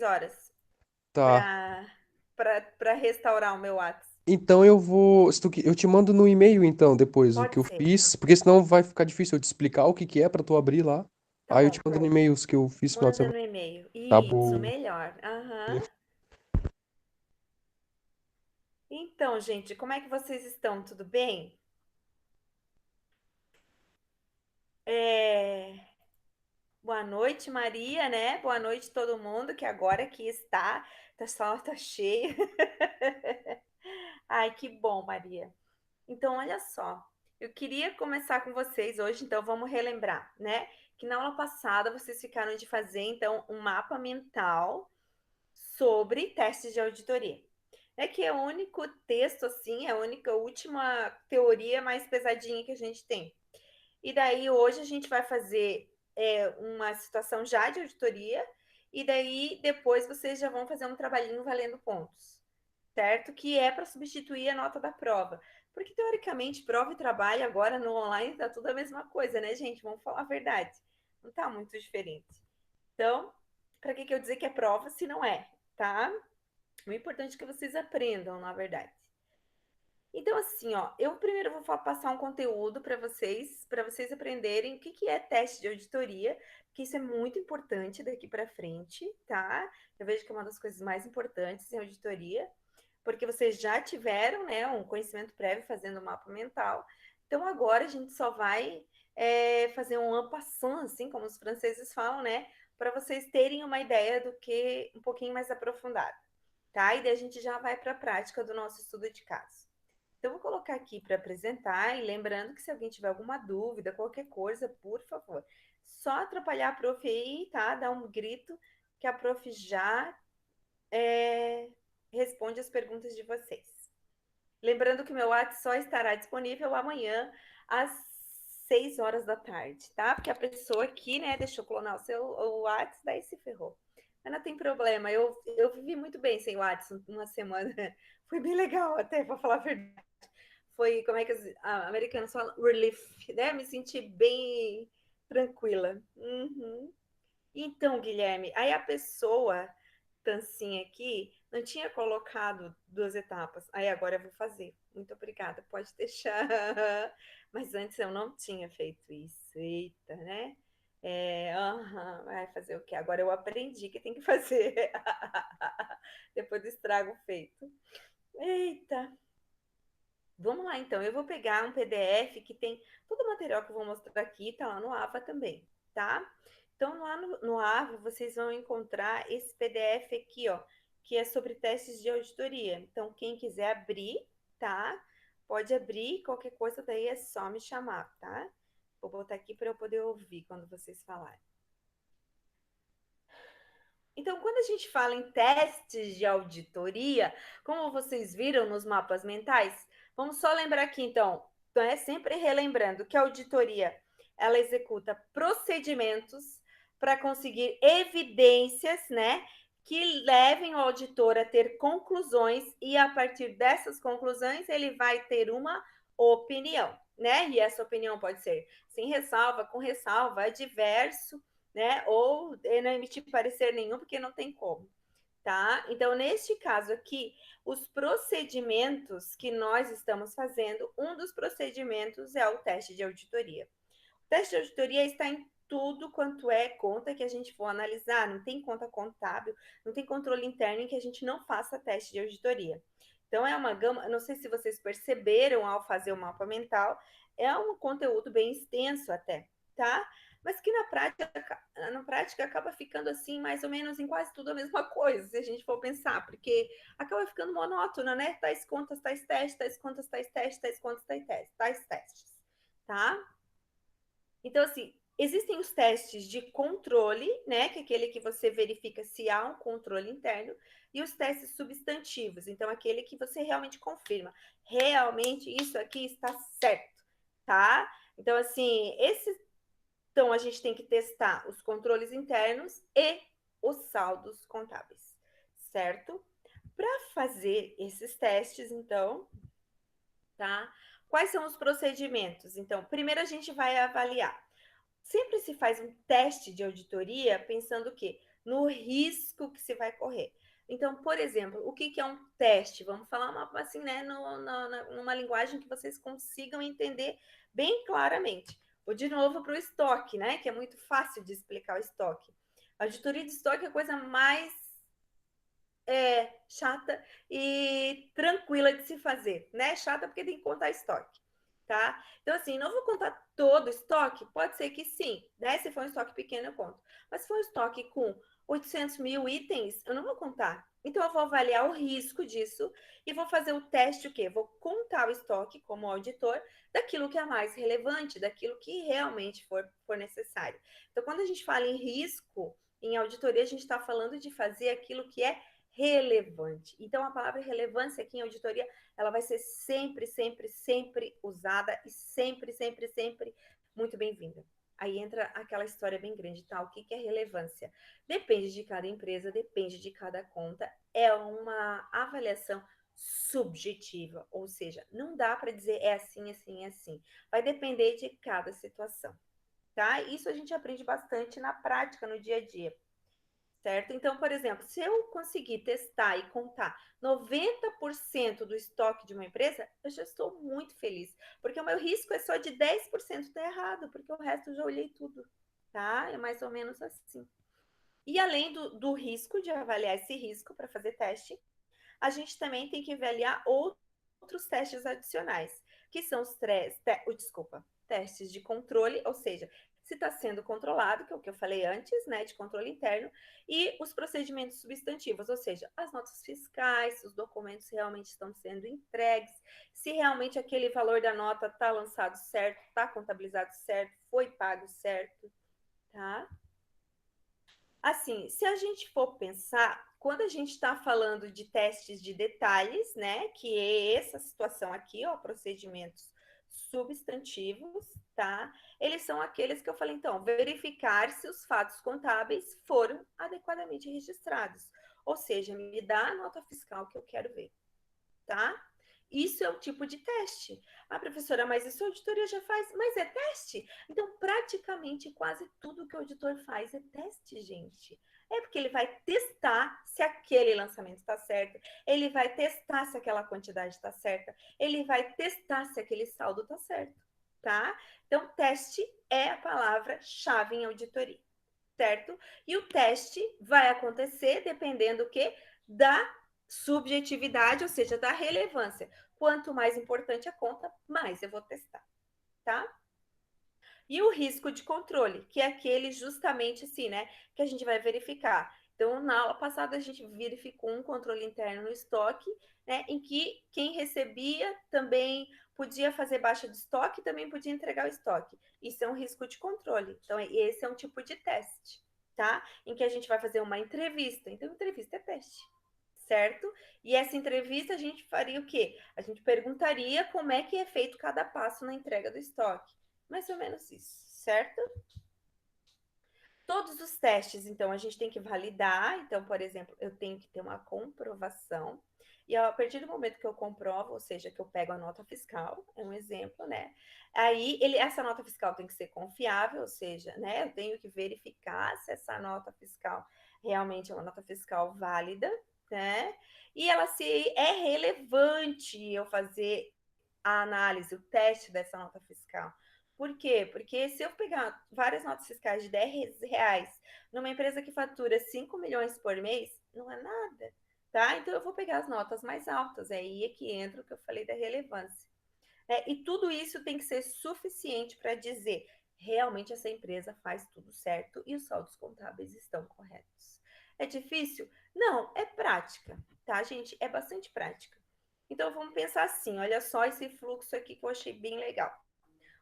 horas Tá. para para restaurar o meu WhatsApp. Então eu vou. Eu te mando no e-mail, então, depois, o que Pode eu ser. fiz, porque senão vai ficar difícil eu te explicar o que que é pra tu abrir lá. Tá Aí eu te bom. mando no e-mail os que eu fiz no final de Manda semana. no e-mail. Tá Isso, bom. melhor. Aham. Então, gente, como é que vocês estão? Tudo bem? É, boa noite, Maria, né? Boa noite, todo mundo que agora aqui está. A sala tá cheia. Ai, que bom, Maria. Então, olha só. Eu queria começar com vocês hoje, então vamos relembrar, né? Que na aula passada vocês ficaram de fazer, então, um mapa mental sobre testes de auditoria. É que é o único texto, assim, é a única última teoria mais pesadinha que a gente tem. E daí hoje a gente vai fazer uma situação já de auditoria, e daí depois vocês já vão fazer um trabalhinho valendo pontos, certo? Que é para substituir a nota da prova. Porque teoricamente, prova e trabalho agora no online tá tudo a mesma coisa, né, gente? Vamos falar a verdade. Não tá muito diferente. Então, para que eu dizer que é prova se não é, tá? O importante é que vocês aprendam, na verdade. Então, assim, ó, eu primeiro vou passar um conteúdo para vocês aprenderem o que que é teste de auditoria, que isso é muito importante daqui para frente, tá? Eu vejo que é uma das coisas mais importantes em auditoria, porque vocês já tiveram, né, um conhecimento prévio fazendo o mapa mental. Então, agora a gente só vai fazer um en passant, assim, como os franceses falam, né, para vocês terem uma ideia do que um pouquinho mais aprofundado, tá? E daí a gente já vai para a prática do nosso estudo de caso. Então, vou colocar aqui para apresentar e lembrando que se alguém tiver alguma dúvida, qualquer coisa, por favor, só atrapalhar a prof aí, tá? Dá um grito que a prof já é, responde as perguntas de vocês. Lembrando que meu WhatsApp só estará disponível amanhã às 6 horas da tarde, tá? Porque a pessoa aqui, né, deixou clonar o WhatsApp, daí se ferrou. Mas não tem problema, eu vivi muito bem sem WhatsApp uma semana. Foi bem legal até, para falar a verdade. Foi, como é que os americanos falam? Relief, né? Me senti bem tranquila. Uhum. Então, Guilherme, aí a pessoa, Tancinha aqui, não tinha colocado duas etapas. Aí agora eu vou fazer. Muito obrigada, pode deixar. Mas antes eu não tinha feito isso. Eita, né? Vai fazer o quê? Agora eu aprendi que tem que fazer. Depois do estrago feito. Eita, vamos lá, então. Eu vou pegar um PDF que tem todo o material que eu vou mostrar aqui, tá lá no AVA também, tá? Então, lá no AVA, vocês vão encontrar esse PDF aqui, ó, que é sobre testes de auditoria. Então, quem quiser abrir, tá? Pode abrir, qualquer coisa daí é só me chamar, tá? Vou botar aqui para eu poder ouvir quando vocês falarem. Então, quando a gente fala em testes de auditoria, como vocês viram nos mapas mentais, vamos só lembrar aqui, então, sempre relembrando que a auditoria ela executa procedimentos para conseguir evidências, né, que levem o auditor a ter conclusões e a partir dessas conclusões ele vai ter uma opinião, né? E essa opinião pode ser sem ressalva, com ressalva, adverso, né? Ou não emitir parecer nenhum, porque não tem como, tá? Então, neste caso aqui, os procedimentos que nós estamos fazendo, um dos procedimentos é o teste de auditoria. O teste de auditoria está em tudo quanto é conta que a gente for analisar, não tem conta contábil, não tem controle interno em que a gente não faça teste de auditoria. Então, é uma gama, não sei se vocês perceberam ao fazer o mapa mental, é um conteúdo bem extenso até, tá? Mas que na prática acaba ficando assim, mais ou menos em quase tudo a mesma coisa, se a gente for pensar, porque acaba ficando monótona, né? Tais contas, tais testes, tais contas, tais testes, tais contas, tais testes, tá? Então, assim, existem os testes de controle, né? Que é aquele que você verifica se há um controle interno, e os testes substantivos, então aquele que você realmente confirma. Realmente isso aqui está certo, tá? Então, assim, então a gente tem que testar os controles internos e os saldos contábeis, certo? Para fazer esses testes, então, tá? Quais são os procedimentos? Então, primeiro a gente vai avaliar. Sempre se faz um teste de auditoria pensando o quê? no risco que se vai correr. Então, por exemplo, o que é um teste? Vamos falar assim, né, numa linguagem que vocês consigam entender bem claramente. Vou de novo para o estoque, né, que é muito fácil de explicar o estoque. A auditoria de estoque é a coisa mais chata e tranquila de se fazer, né? Chata porque tem que contar estoque, tá? Então, assim, não vou contar todo o estoque? Pode ser que sim, né? Se for um estoque pequeno, eu conto. Mas se for um estoque com 800 mil itens, eu não vou contar. Então, eu vou avaliar o risco disso e vou fazer o teste, o quê? Vou contar o estoque como auditor daquilo que é mais relevante, daquilo que realmente for necessário. Então, quando a gente fala em risco, em auditoria, a gente está falando de fazer aquilo que é relevante. Então, a palavra relevância aqui em auditoria, ela vai ser sempre, sempre, sempre usada e sempre, sempre, sempre muito bem-vinda. Aí entra aquela história bem grande, tá? O que é relevância? Depende de cada empresa, depende de cada conta, é uma avaliação subjetiva, ou seja, não dá para dizer é assim, assim, assim. Vai depender de cada situação, tá? Isso a gente aprende bastante na prática, no dia a dia. Certo? Então, por exemplo, se eu conseguir testar e contar 90% do estoque de uma empresa, eu já estou muito feliz, porque o meu risco é só de 10% estar errado, porque o resto eu já olhei tudo, tá? É mais ou menos assim. E além do risco, de avaliar esse risco para fazer teste, a gente também tem que avaliar outros testes adicionais, que são testes de controle, ou seja, se está sendo controlado, que é o que eu falei antes, né, de controle interno, e os procedimentos substantivos, ou seja, as notas fiscais, se os documentos realmente estão sendo entregues, se realmente aquele valor da nota está lançado certo, está contabilizado certo, foi pago certo, tá? Assim, se a gente for pensar, quando a gente está falando de testes de detalhes, né, que é essa situação aqui, ó, procedimentos substantivos, tá? Eles são aqueles que eu falei, então, verificar se os fatos contábeis foram adequadamente registrados. Ou seja, me dá a nota fiscal que eu quero ver, tá? Isso é o tipo de teste. Ah, professora, mas isso a auditoria já faz. Mas é teste? Então, praticamente quase tudo que o auditor faz é teste, gente. É porque ele vai testar se aquele lançamento está certo, ele vai testar se aquela quantidade está certa, ele vai testar se aquele saldo está certo, tá? Então, teste é a palavra-chave em auditoria, certo? E o teste vai acontecer dependendo o quê? Da subjetividade, ou seja, da relevância. Quanto mais importante a conta, mais eu vou testar, tá? E o risco de controle, que é aquele justamente assim, né, que a gente vai verificar. Então, na aula passada, a gente verificou um controle interno no estoque, né, em que quem recebia também podia fazer baixa de estoque e também podia entregar o estoque. Isso é um risco de controle. Então, esse é um tipo de teste, tá? Em que a gente vai fazer uma entrevista. Então, entrevista é teste, certo? E essa entrevista a gente faria o quê? A gente perguntaria como é que é feito cada passo na entrega do estoque. Mais ou menos isso, certo? Todos os testes, então, a gente tem que validar. Então, por exemplo, eu tenho que ter uma comprovação. E a partir do momento que eu comprovo, ou seja, que eu pego a nota fiscal, é um exemplo, né? Aí, essa nota fiscal tem que ser confiável, ou seja, né? Eu tenho que verificar se essa nota fiscal realmente é uma nota fiscal válida, né? E ela se é relevante eu fazer a análise, o teste dessa nota fiscal. Por quê? Porque se eu pegar várias notas fiscais de R$ 10 numa empresa que fatura 5 milhões por mês, não é nada, tá? Então eu vou pegar as notas mais altas, é aí que entra o que eu falei da relevância. E tudo isso tem que ser suficiente para dizer realmente essa empresa faz tudo certo e os saldos contábeis estão corretos. É difícil? Não, é prática, tá, gente? É bastante prática. Então vamos pensar assim, olha só esse fluxo aqui que eu achei bem legal.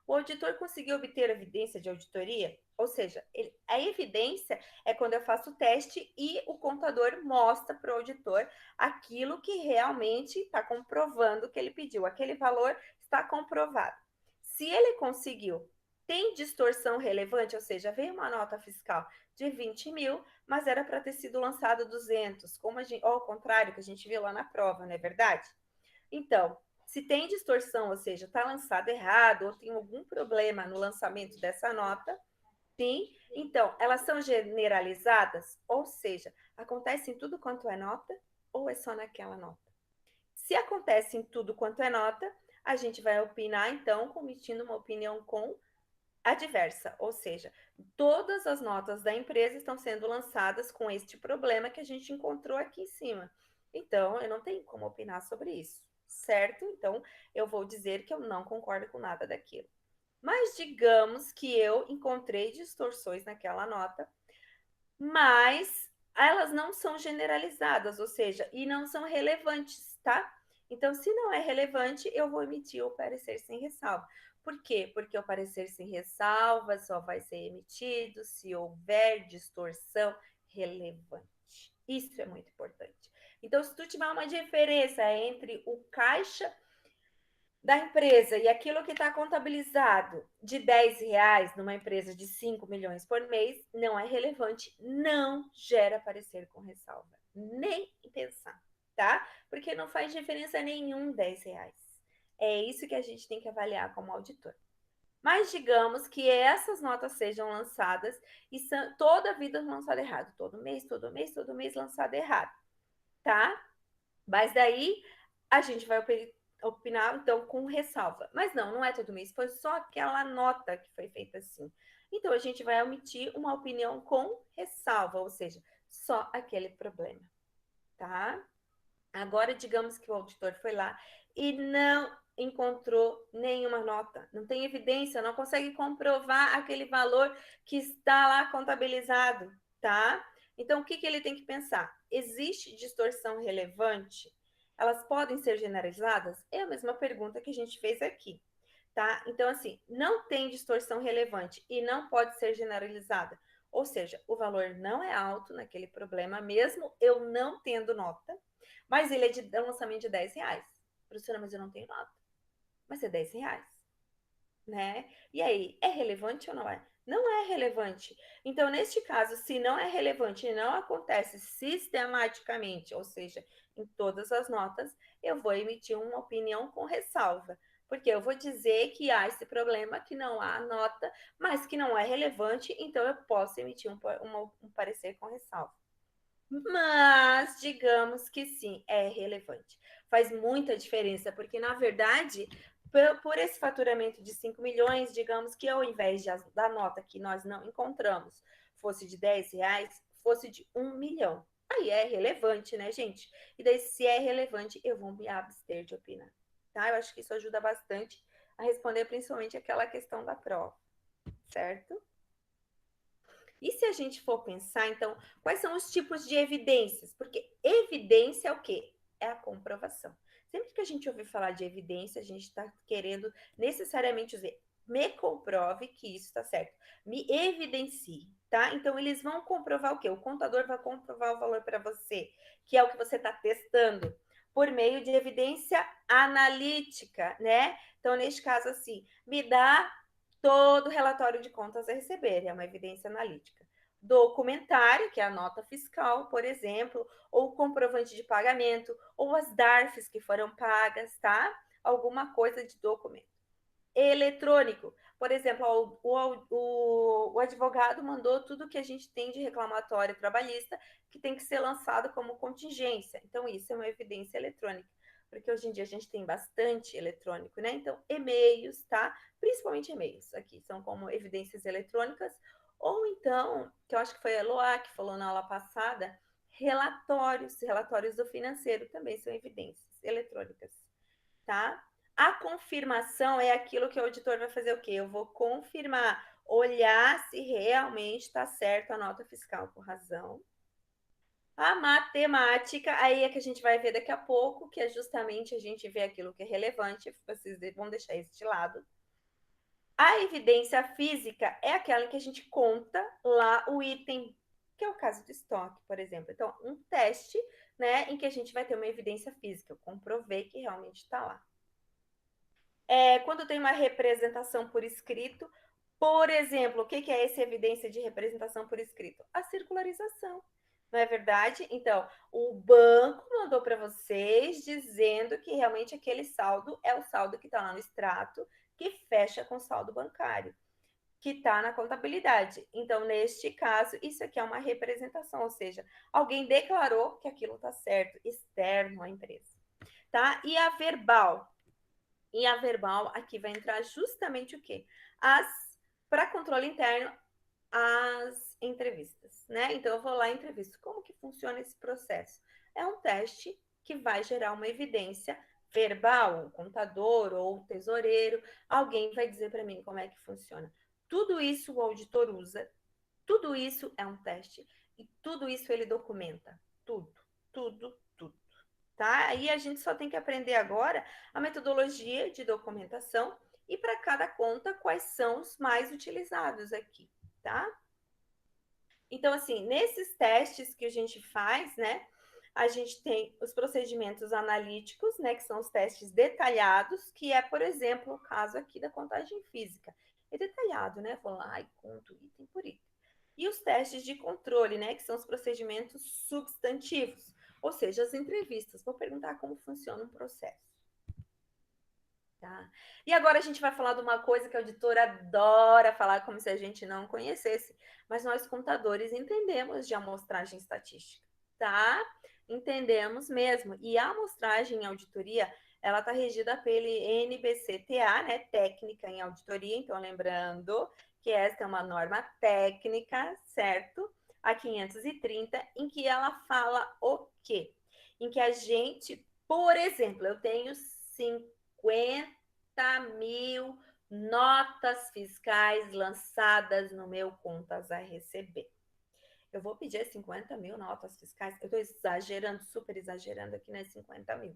O auditor conseguiu obter evidência de auditoria? Ou seja, a evidência é quando eu faço o teste e o contador mostra para o auditor aquilo que realmente está comprovando que ele pediu. Aquele valor está comprovado. Se ele conseguiu, tem distorção relevante, ou seja, veio uma nota fiscal de 20 mil, mas era para ter sido lançado 200, como ao contrário que a gente viu lá na prova, não é verdade? Então, se tem distorção, ou seja, está lançado errado ou tem algum problema no lançamento dessa nota, Sim? Então, elas são generalizadas, ou seja, acontece em tudo quanto é nota ou é só naquela nota? Se acontece em tudo quanto é nota, a gente vai opinar, então, emitindo uma opinião com adversa, ou seja, todas as notas da empresa estão sendo lançadas com este problema que a gente encontrou aqui em cima. Então, eu não tenho como opinar sobre isso, certo? Então, eu vou dizer que eu não concordo com nada daquilo. Mas digamos que eu encontrei distorções naquela nota, mas elas não são generalizadas, ou seja, e não são relevantes, tá? Então, se não é relevante, eu vou emitir o parecer sem ressalva. Por quê? Porque o parecer sem ressalva só vai ser emitido se houver distorção relevante. Isso é muito importante. Então, se tu tiver uma diferença entre o caixa da empresa e aquilo que está contabilizado de R$ 10 numa empresa de 5 milhões por mês não é relevante, não gera parecer com ressalva. Nem pensar, tá? Porque não faz diferença nenhum R$ 10. É isso que a gente tem que avaliar como auditor. Mas digamos que essas notas sejam lançadas e são, toda a vida lançada errado. Todo mês lançado errado, tá? Mas daí a gente vai opinar, então, com ressalva. Mas não, não é todo mês, foi só aquela nota que foi feita assim. Então, a gente vai emitir uma opinião com ressalva, ou seja, só aquele problema, tá? Agora, digamos que o auditor foi lá e não encontrou nenhuma nota, não tem evidência, não consegue comprovar aquele valor que está lá contabilizado, tá? Então, o que ele tem que pensar? Existe distorção relevante? Elas podem ser generalizadas? É a mesma pergunta que a gente fez aqui, tá? Então, assim, não tem distorção relevante e não pode ser generalizada. Ou seja, o valor não é alto naquele problema, mesmo eu não tendo nota, mas ele é de lançamento de R$ 10. Professora, mas eu não tenho nota. Mas é R$ 10, né? E aí, é relevante ou não é? Não é relevante. Então, neste caso, se não é relevante e não acontece sistematicamente, ou seja, em todas as notas, eu vou emitir uma opinião com ressalva. Porque eu vou dizer que há esse problema, que não há nota, mas que não é relevante, então eu posso emitir um parecer com ressalva. Mas digamos que sim, é relevante. Faz muita diferença, porque na verdade, por esse faturamento de 5 milhões, digamos que ao invés da nota que nós não encontramos fosse de R$ 10, fosse de 1 milhão. Aí é relevante, né, gente? E daí, se é relevante, eu vou me abster de opinar. Tá? Eu acho que isso ajuda bastante a responder principalmente aquela questão da prova, certo? E se a gente for pensar, então, quais são os tipos de evidências? Porque evidência é o quê? É a comprovação. Sempre que a gente ouvir falar de evidência, a gente está querendo necessariamente dizer, me comprove que isso está certo. Me evidencie, tá? Então, eles vão comprovar o quê? O contador vai comprovar o valor para você, que é o que você está testando, por meio de evidência analítica, né? Então, neste caso, assim, me dá todo relatório de contas a receber, é uma evidência analítica. Documentário, que é a nota fiscal, por exemplo, ou comprovante de pagamento, ou as DARFs que foram pagas, tá? Alguma coisa de documento. Eletrônico, por exemplo, o advogado mandou tudo que a gente tem de reclamatório trabalhista que tem que ser lançado como contingência. Então, isso é uma evidência eletrônica, porque hoje em dia a gente tem bastante eletrônico, né? Então, e-mails, tá? Principalmente e-mails aqui, são como evidências eletrônicas, ou então, que eu acho que foi a Eloá que falou na aula passada, relatórios do financeiro também são evidências eletrônicas, tá? A confirmação é aquilo que o auditor vai fazer o quê? Eu vou confirmar, olhar se realmente está certo a nota fiscal com razão. A matemática, aí é que a gente vai ver daqui a pouco, que é justamente a gente ver aquilo que é relevante, vocês vão deixar isso de lado. A evidência física é aquela que a gente conta lá o item, que é o caso do estoque, por exemplo. Então, um teste, né, em que a gente vai ter uma evidência física. Eu comprovei que realmente está lá. Quando tem uma representação por escrito, por exemplo, o que é essa evidência de representação por escrito? A circularização, não é verdade? Então, o banco mandou para vocês dizendo que realmente aquele saldo é o saldo que está lá no extrato, que fecha com saldo bancário. que está na contabilidade. Então, neste caso, isso aqui é uma representação, ou seja, alguém declarou que aquilo está certo, externo à empresa, tá? E a verbal? E a verbal aqui vai entrar justamente o quê? Para controle interno, as entrevistas, né? Então eu vou lá e entrevisto. Como que funciona esse processo? É um teste que vai gerar uma evidência verbal, o contador ou o tesoureiro, alguém vai dizer para mim como é que funciona. Tudo isso o auditor usa, tudo isso é um teste e tudo isso ele documenta, tudo, tudo, tudo, tá? Aí a gente só tem que aprender agora a metodologia de documentação e para cada conta quais são os mais utilizados aqui, tá? Então, assim, nesses testes que a gente faz, né, a gente tem os procedimentos analíticos, né, que são os testes detalhados, que é, por exemplo, o caso aqui da contagem física. É detalhado, né? Vou lá e conto item por item. E os testes de controle, né, que são os procedimentos substantivos, ou seja, as entrevistas. Vou perguntar como funciona um processo. Tá? E agora a gente vai falar de uma coisa que a auditora adora falar, como se a gente não conhecesse, mas nós contadores entendemos de amostragem estatística, tá? Entendemos mesmo. E a amostragem em auditoria, ela está regida pelo NBCTA, né? Técnica em auditoria. Então, lembrando que esta é uma norma técnica, certo? A 530, em que ela fala o quê? Em que a gente, por exemplo, eu tenho 50.000 notas fiscais lançadas no meu contas a receber. Eu vou pedir 50.000 notas fiscais. Eu estou exagerando, super exagerando aqui, né? 50.000.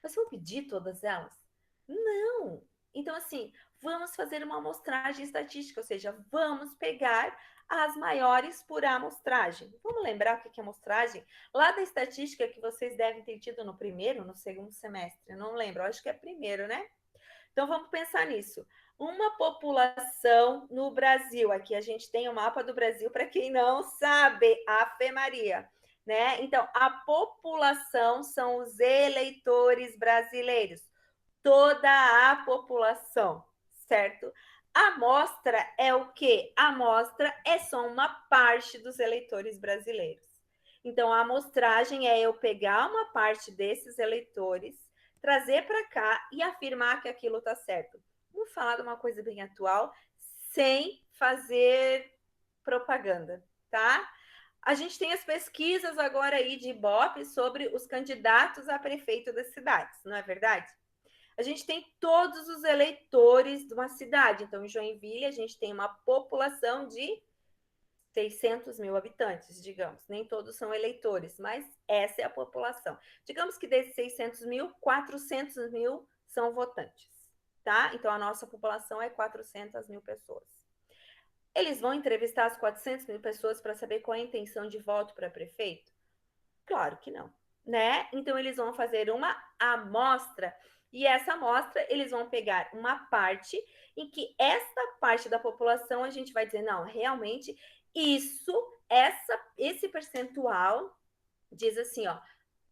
Mas eu vou pedir todas elas? Não. Então, assim, vamos fazer uma amostragem estatística, ou seja, vamos pegar as maiores por amostragem. Vamos lembrar o que é amostragem? Lá da estatística que vocês devem ter tido no primeiro, no segundo semestre, eu não lembro, acho que é primeiro, né? Então vamos pensar nisso. Uma população no Brasil, aqui a gente tem o mapa do Brasil para quem não sabe, Ave Maria, né? Então a população são os eleitores brasileiros, toda a população, certo? A amostra é o quê? A amostra é só uma parte dos eleitores brasileiros. Então, a amostragem é eu pegar uma parte desses eleitores, trazer para cá e afirmar que aquilo está certo. Vamos falar de uma coisa bem atual, sem fazer propaganda, tá? A gente tem as pesquisas agora aí de Ibope sobre os candidatos a prefeito das cidades, não é verdade? A gente tem todos os eleitores de uma cidade. Então, em Joinville, a gente tem uma população de 600.000 habitantes, digamos. Nem todos são eleitores, mas essa é a população. Digamos que desses 600.000, 400.000 são votantes, tá? Então, a nossa população é 400.000 pessoas. Eles vão entrevistar as 400.000 pessoas para saber qual é a intenção de voto para prefeito? Claro que não, né? Então eles vão fazer uma amostra e essa amostra eles vão pegar uma parte em que essa parte da população a gente vai dizer não, realmente isso, esse percentual diz assim, ó,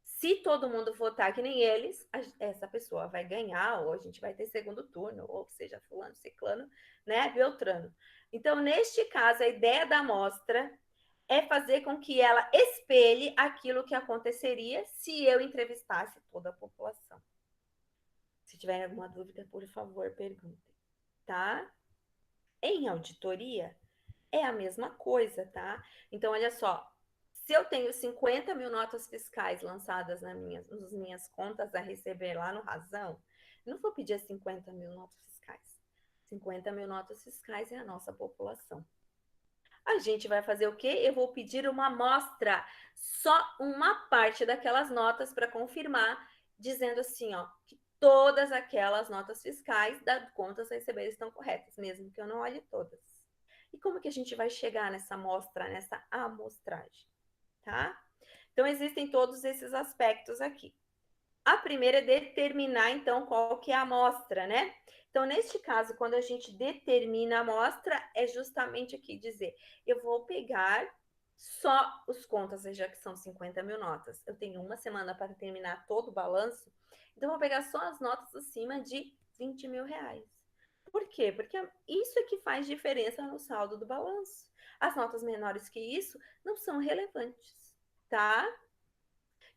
se todo mundo votar que nem eles, essa pessoa vai ganhar, ou a gente vai ter segundo turno, ou seja, fulano, ciclano, né, Beltrano. Então, neste caso, a ideia da amostra é fazer com que ela espelhe aquilo que aconteceria se eu entrevistasse toda a população. Se tiver alguma dúvida, por favor, perguntem, tá? Em auditoria, é a mesma coisa, tá? Então, olha só, se eu tenho 50.000 notas fiscais lançadas nas minhas contas a receber lá no Razão, eu não vou pedir 50.000 notas fiscais. 50.000 notas fiscais é a nossa população. A gente vai fazer o quê? Eu vou pedir uma amostra, só uma parte daquelas notas para confirmar, dizendo assim, ó, que todas aquelas notas fiscais das contas a receber estão corretas, mesmo que eu não olhe todas. E como que a gente vai chegar nessa amostra, nessa amostragem, tá? Então, existem todos esses aspectos aqui. A primeira é determinar, então, qual que é a amostra, né? Então, neste caso, quando a gente determina a amostra, é justamente aqui dizer, eu vou pegar só os contas, já que são 50.000 notas. Eu tenho uma semana para terminar todo o balanço, então eu vou pegar só as notas acima de 20.000 reais. Por quê? Porque isso é que faz diferença no saldo do balanço. As notas menores que isso não são relevantes, tá?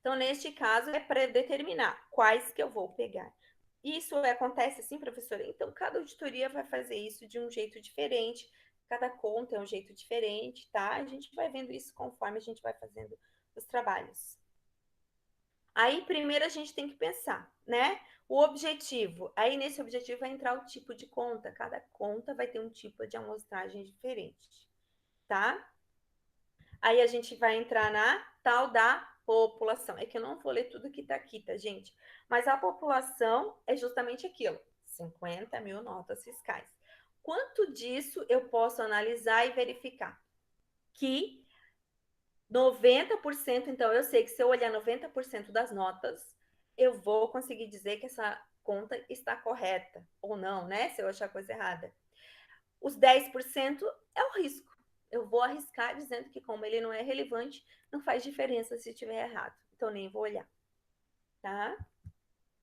Então, neste caso, é para determinar quais que eu vou pegar. Isso acontece assim, professora? Então, cada auditoria vai fazer isso de um jeito diferente, cada conta é um jeito diferente, tá? A gente vai vendo isso conforme a gente vai fazendo os trabalhos. Aí, primeiro a gente tem que pensar, né? O objetivo. Aí, nesse objetivo vai entrar o tipo de conta. Cada conta vai ter um tipo de amostragem diferente, tá? Aí a gente vai entrar na tal da população. É que eu não vou ler tudo que tá aqui, tá, gente? Mas a população é justamente aquilo: 50 mil notas fiscais. Quanto disso eu posso analisar e verificar? Que 90%, então eu sei que se eu olhar 90% das notas, eu vou conseguir dizer que essa conta está correta ou não, né? Se eu achar coisa errada. Os 10% é o risco. Eu vou arriscar dizendo que, como ele não é relevante, não faz diferença se estiver errado. Então, nem vou olhar, tá?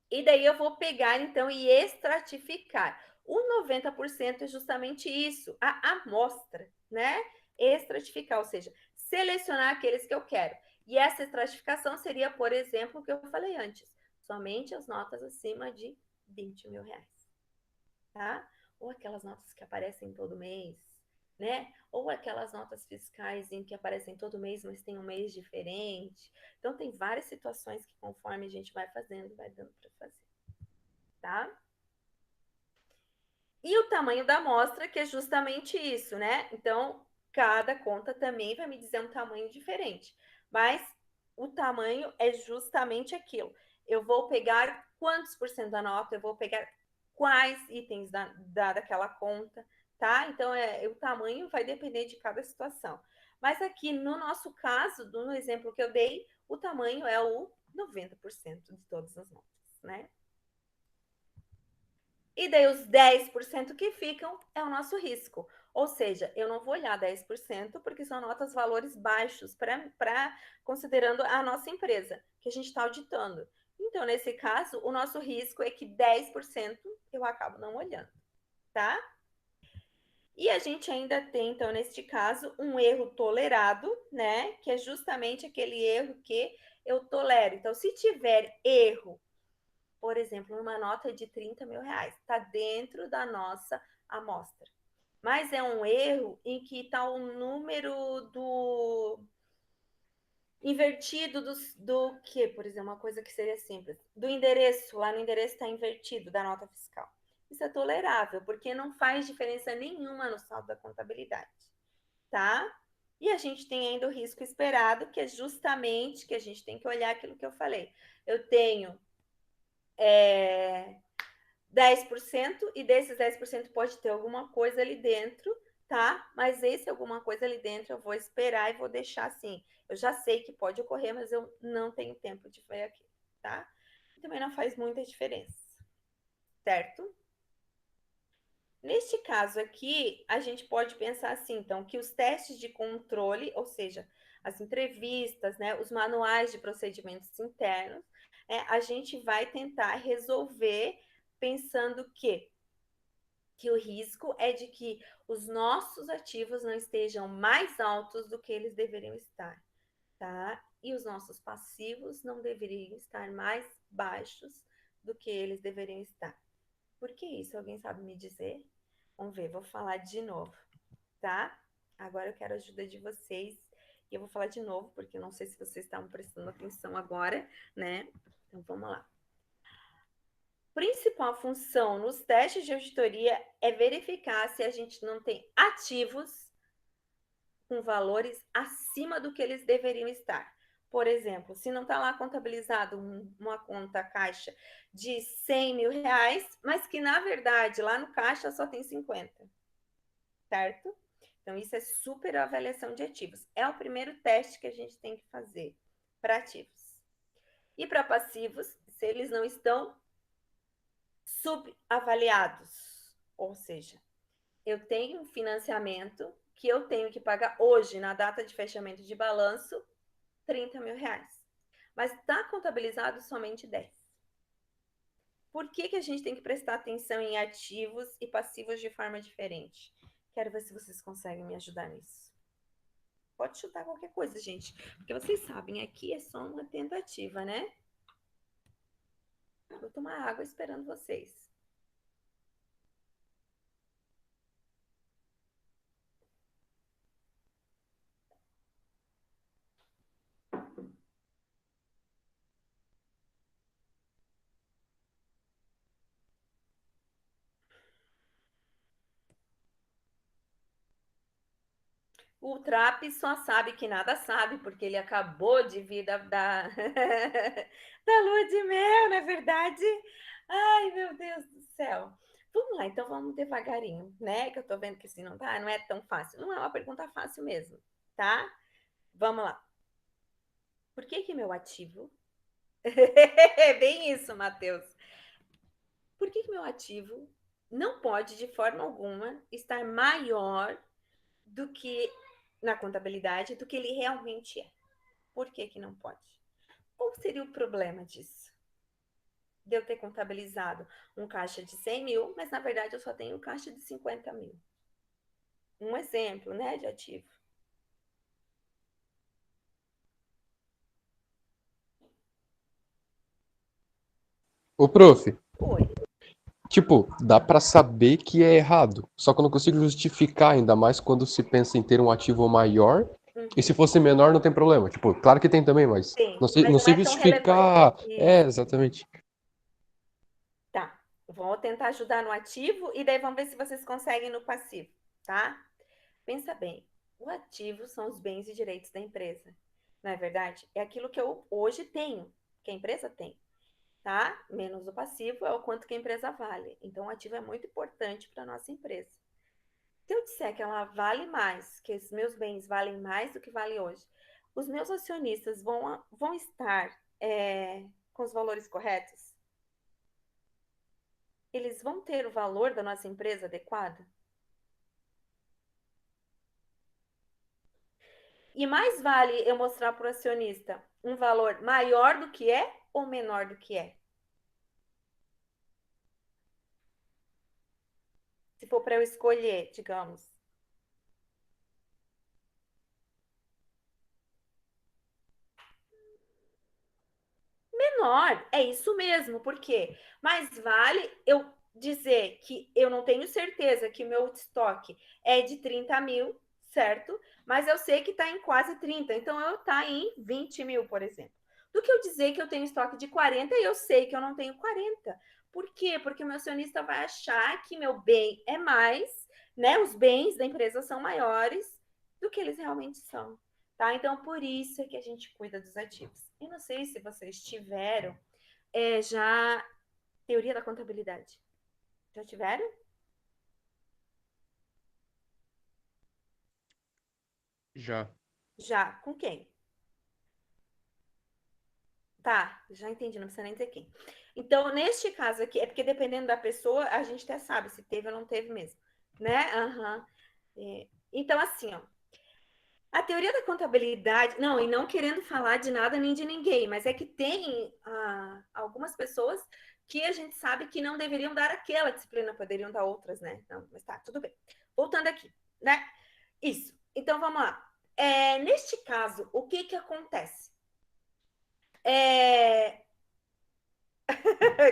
E daí eu vou pegar, então, e estratificar. O 90% é justamente isso, a amostra, né? Estratificar, ou seja, selecionar aqueles que eu quero. E essa estratificação seria, por exemplo, o que eu falei antes, somente as notas acima de 20 mil reais, tá? Ou aquelas notas que aparecem todo mês, né? Ou aquelas notas fiscais em que aparecem todo mês, mas tem um mês diferente. Então, tem várias situações que, conforme a gente vai fazendo, vai dando para fazer, tá? E o tamanho da amostra, que é justamente isso, né? Então, cada conta também vai me dizer um tamanho diferente. Mas o tamanho é justamente aquilo. Eu vou pegar quantos por cento da nota, eu vou pegar quais itens daquela conta, tá? Então, o tamanho vai depender de cada situação. Mas aqui, no nosso caso, no exemplo que eu dei, o tamanho é o 90% de todas as notas, né? E daí os 10% que ficam é o nosso risco. Ou seja, eu não vou olhar 10% porque são notas valores baixos para considerando a nossa empresa que a gente está auditando. Então, nesse caso, o nosso risco é que 10% eu acabo não olhando, tá? E a gente ainda tem, então, neste caso, um erro tolerado, né? Que é justamente aquele erro que eu tolero. Então, se tiver erro, por exemplo, numa nota de 30 mil reais, está dentro da nossa amostra. Mas é um erro em que está o número do invertido do que, por exemplo, uma coisa que seria simples, do endereço, lá no endereço está invertido da nota fiscal. Isso é tolerável, porque não faz diferença nenhuma no saldo da contabilidade, tá? E a gente tem ainda o risco esperado, que é justamente que a gente tem que olhar aquilo que eu falei. Eu tenho 10% e desses 10% pode ter alguma coisa ali dentro, tá? Mas esse alguma coisa ali dentro eu vou esperar e vou deixar assim. Eu já sei que pode ocorrer, mas eu não tenho tempo de ver aqui, tá? E também não faz muita diferença, certo? Neste caso aqui, a gente pode pensar assim, então, que os testes de controle, ou seja, as entrevistas, né, os manuais de procedimentos internos, a gente vai tentar resolver pensando que o risco é de que os nossos ativos não estejam mais altos do que eles deveriam estar, tá? E os nossos passivos não deveriam estar mais baixos do que eles deveriam estar. Por que isso? Alguém sabe me dizer? Vamos ver, vou falar de novo, tá? Agora eu quero a ajuda de vocês. E eu vou falar de novo, porque eu não sei se vocês estavam prestando atenção agora, né? Então vamos lá. Principal função nos testes de auditoria é verificar se a gente não tem ativos com valores acima do que eles deveriam estar. Por exemplo, se não está lá contabilizado uma conta caixa de 100 mil reais, mas que na verdade lá no caixa só tem 50, certo? Então, isso é super avaliação de ativos. É o primeiro teste que a gente tem que fazer para ativos. E para passivos, se eles não estão subavaliados, ou seja, eu tenho um financiamento que eu tenho que pagar hoje, na data de fechamento de balanço, 30 mil reais. Mas está contabilizado somente 10. por que a gente tem que prestar atenção em ativos e passivos de forma diferente? Quero ver se vocês conseguem me ajudar nisso. Pode chutar qualquer coisa, gente, porque vocês sabem, aqui é só uma tentativa, né? Vou tomar água esperando vocês. O Trap só sabe que nada sabe, porque ele acabou de vir da lua de mel, não é verdade? Ai, meu Deus do céu. Vamos lá, então vamos devagarinho, né? Que eu tô vendo que assim não é tão fácil. Não é uma pergunta fácil mesmo, tá? Vamos lá. Por que que meu ativo... Bem isso, Matheus. Por que que meu ativo não pode, de forma alguma, estar maior do que na contabilidade do que ele realmente é? Por que que não pode? Qual seria o problema disso? De eu ter contabilizado um caixa de 100 mil, mas na verdade eu só tenho um caixa de 50 mil. Um exemplo, né, de ativo. Ô, prof, Oi. tipo, dá pra saber que é errado, só que eu não consigo justificar, ainda mais quando se pensa em ter um ativo maior, e se Uhum. fosse menor não tem problema. Tipo, claro que tem também, mas Tem, não sei, mas não não sei é tão relevante. justificar. É, Isso. exatamente. Tá. Vou tentar ajudar no ativo e daí vamos ver se vocês conseguem no passivo, tá? Pensa bem. O ativo são os bens e direitos da empresa. Não é verdade? É aquilo que eu hoje tenho, que a empresa tem. Tá? Menos o passivo é o quanto que a empresa vale. Então, o ativo é muito importante para a nossa empresa. Se eu disser que ela vale mais, que os meus bens valem mais do que vale hoje, os meus acionistas vão estar com os valores corretos? Eles vão ter o valor da nossa empresa adequado? E mais vale eu mostrar para o acionista um valor maior do que é ou menor do que é? Se for para eu escolher, digamos. Menor, é isso mesmo, porque mais vale eu dizer que eu não tenho certeza que o meu estoque é de 30 mil, certo? Mas eu sei que está em quase 30, então eu está em 20 mil, por exemplo. Do que eu dizer que eu tenho estoque de 40 e eu sei que eu não tenho 40. Por quê? Porque o meu acionista vai achar que meu bem é mais, né? Os bens da empresa são maiores do que eles realmente são. Tá? Então, por isso é que a gente cuida dos ativos. Eu não sei se vocês tiveram já teoria da contabilidade. Já tiveram? Já. Já. Com quem? Tá, já entendi, não precisa nem dizer quem. Então, neste caso aqui, é porque dependendo da pessoa, a gente até sabe se teve ou não teve mesmo, né? Aham. Então, assim, ó, a teoria da contabilidade, não, e não querendo falar de nada nem de ninguém, mas é que tem algumas pessoas que a gente sabe que não deveriam dar aquela disciplina, poderiam dar outras, né? Não, mas tá, tudo bem. Voltando aqui, né? Isso. Então vamos lá. Neste caso, o que que acontece? É...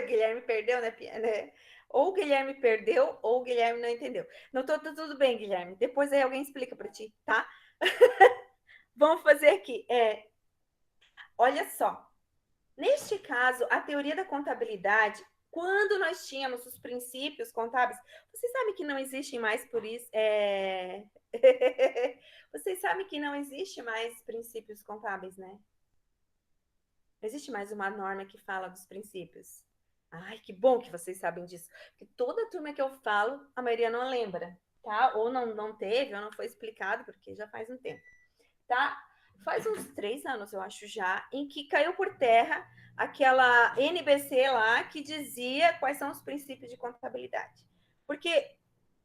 Guilherme perdeu, né? Ou o Guilherme perdeu, ou o Guilherme não entendeu. Não tudo bem, Guilherme. Depois aí alguém explica para ti, tá? Vamos fazer aqui. Olha só. Neste caso, a teoria da contabilidade, quando nós tínhamos os princípios contábeis, vocês sabem que não existe mais por isso. Vocês sabem que não existe mais princípios contábeis, né? Não existe mais uma norma que fala dos princípios. Ai, que bom que vocês sabem disso. Porque toda turma que eu falo, a maioria não lembra, tá? Ou não teve, ou não foi explicado, porque já faz um tempo, tá? Faz uns 3 anos, eu acho já, em que caiu por terra aquela NBC lá que dizia quais são os princípios de contabilidade. Porque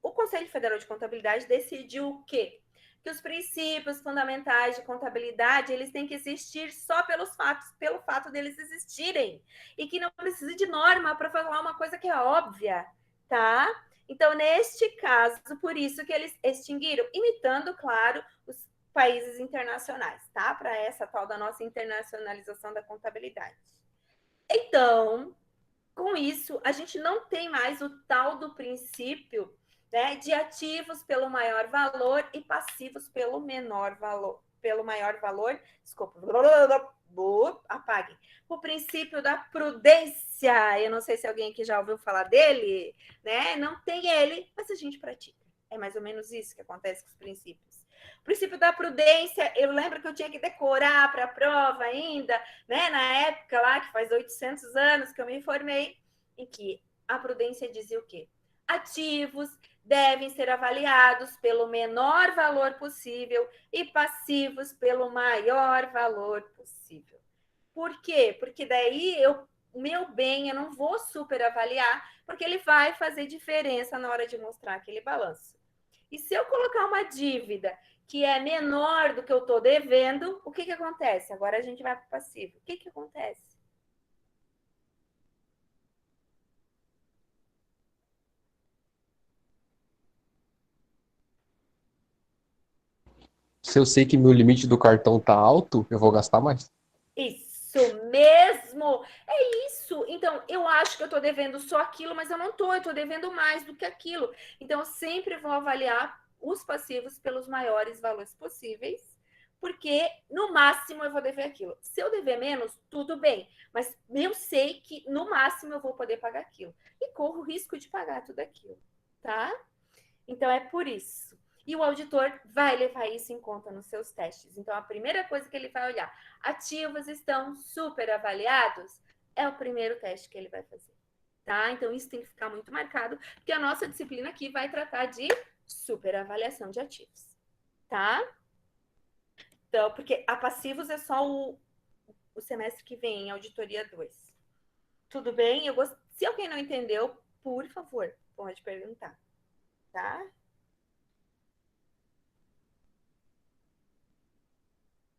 o Conselho Federal de Contabilidade decidiu o quê? que os princípios fundamentais de contabilidade, eles têm que existir só pelo fato deles existirem, e que não precisa de norma para falar uma coisa que é óbvia, tá? Então, neste caso, por isso que eles extinguiram, imitando, claro, os países internacionais, tá? Para essa tal da nossa internacionalização da contabilidade. Então, com isso, a gente não tem mais o tal do princípio, né, de ativos pelo maior valor e passivos pelo menor valor, pelo maior valor, desculpa, apague. O princípio da prudência, eu não sei se alguém aqui já ouviu falar dele, né? Não tem ele, mas a gente pratica. É mais ou menos isso que acontece com os princípios. O princípio da prudência, eu lembro que eu tinha que decorar para a prova ainda, né? Na época lá, que faz 800 anos que eu me formei, em que a prudência dizia o quê? Ativos devem ser avaliados pelo menor valor possível e passivos pelo maior valor possível. Por quê? Porque daí o meu bem eu não vou superavaliar, porque ele vai fazer diferença na hora de mostrar aquele balanço. E se eu colocar uma dívida que é menor do que eu estou devendo, o que, que acontece? Agora a gente vai para o passivo. O que, que acontece? Se eu sei que meu limite do cartão tá alto, eu vou gastar mais. Isso mesmo! É isso! Então, eu acho que eu estou devendo só aquilo, mas eu não estou, eu estou devendo mais do que aquilo. Então, eu sempre vou avaliar os passivos pelos maiores valores possíveis, porque no máximo eu vou dever aquilo. Se eu dever menos, tudo bem, mas eu sei que no máximo eu vou poder pagar aquilo. E corro o risco de pagar tudo aquilo, tá? Então, é por isso. E o auditor vai levar isso em conta nos seus testes. Então, a primeira coisa que ele vai olhar, ativos estão super avaliados, é o primeiro teste que ele vai fazer. Tá? Então, isso tem que ficar muito marcado, porque a nossa disciplina aqui vai tratar de superavaliação de ativos. Tá? Então, porque a passivos é só o semestre que vem, auditoria 2. Tudo bem? Se alguém não entendeu, por favor, pode perguntar. Tá?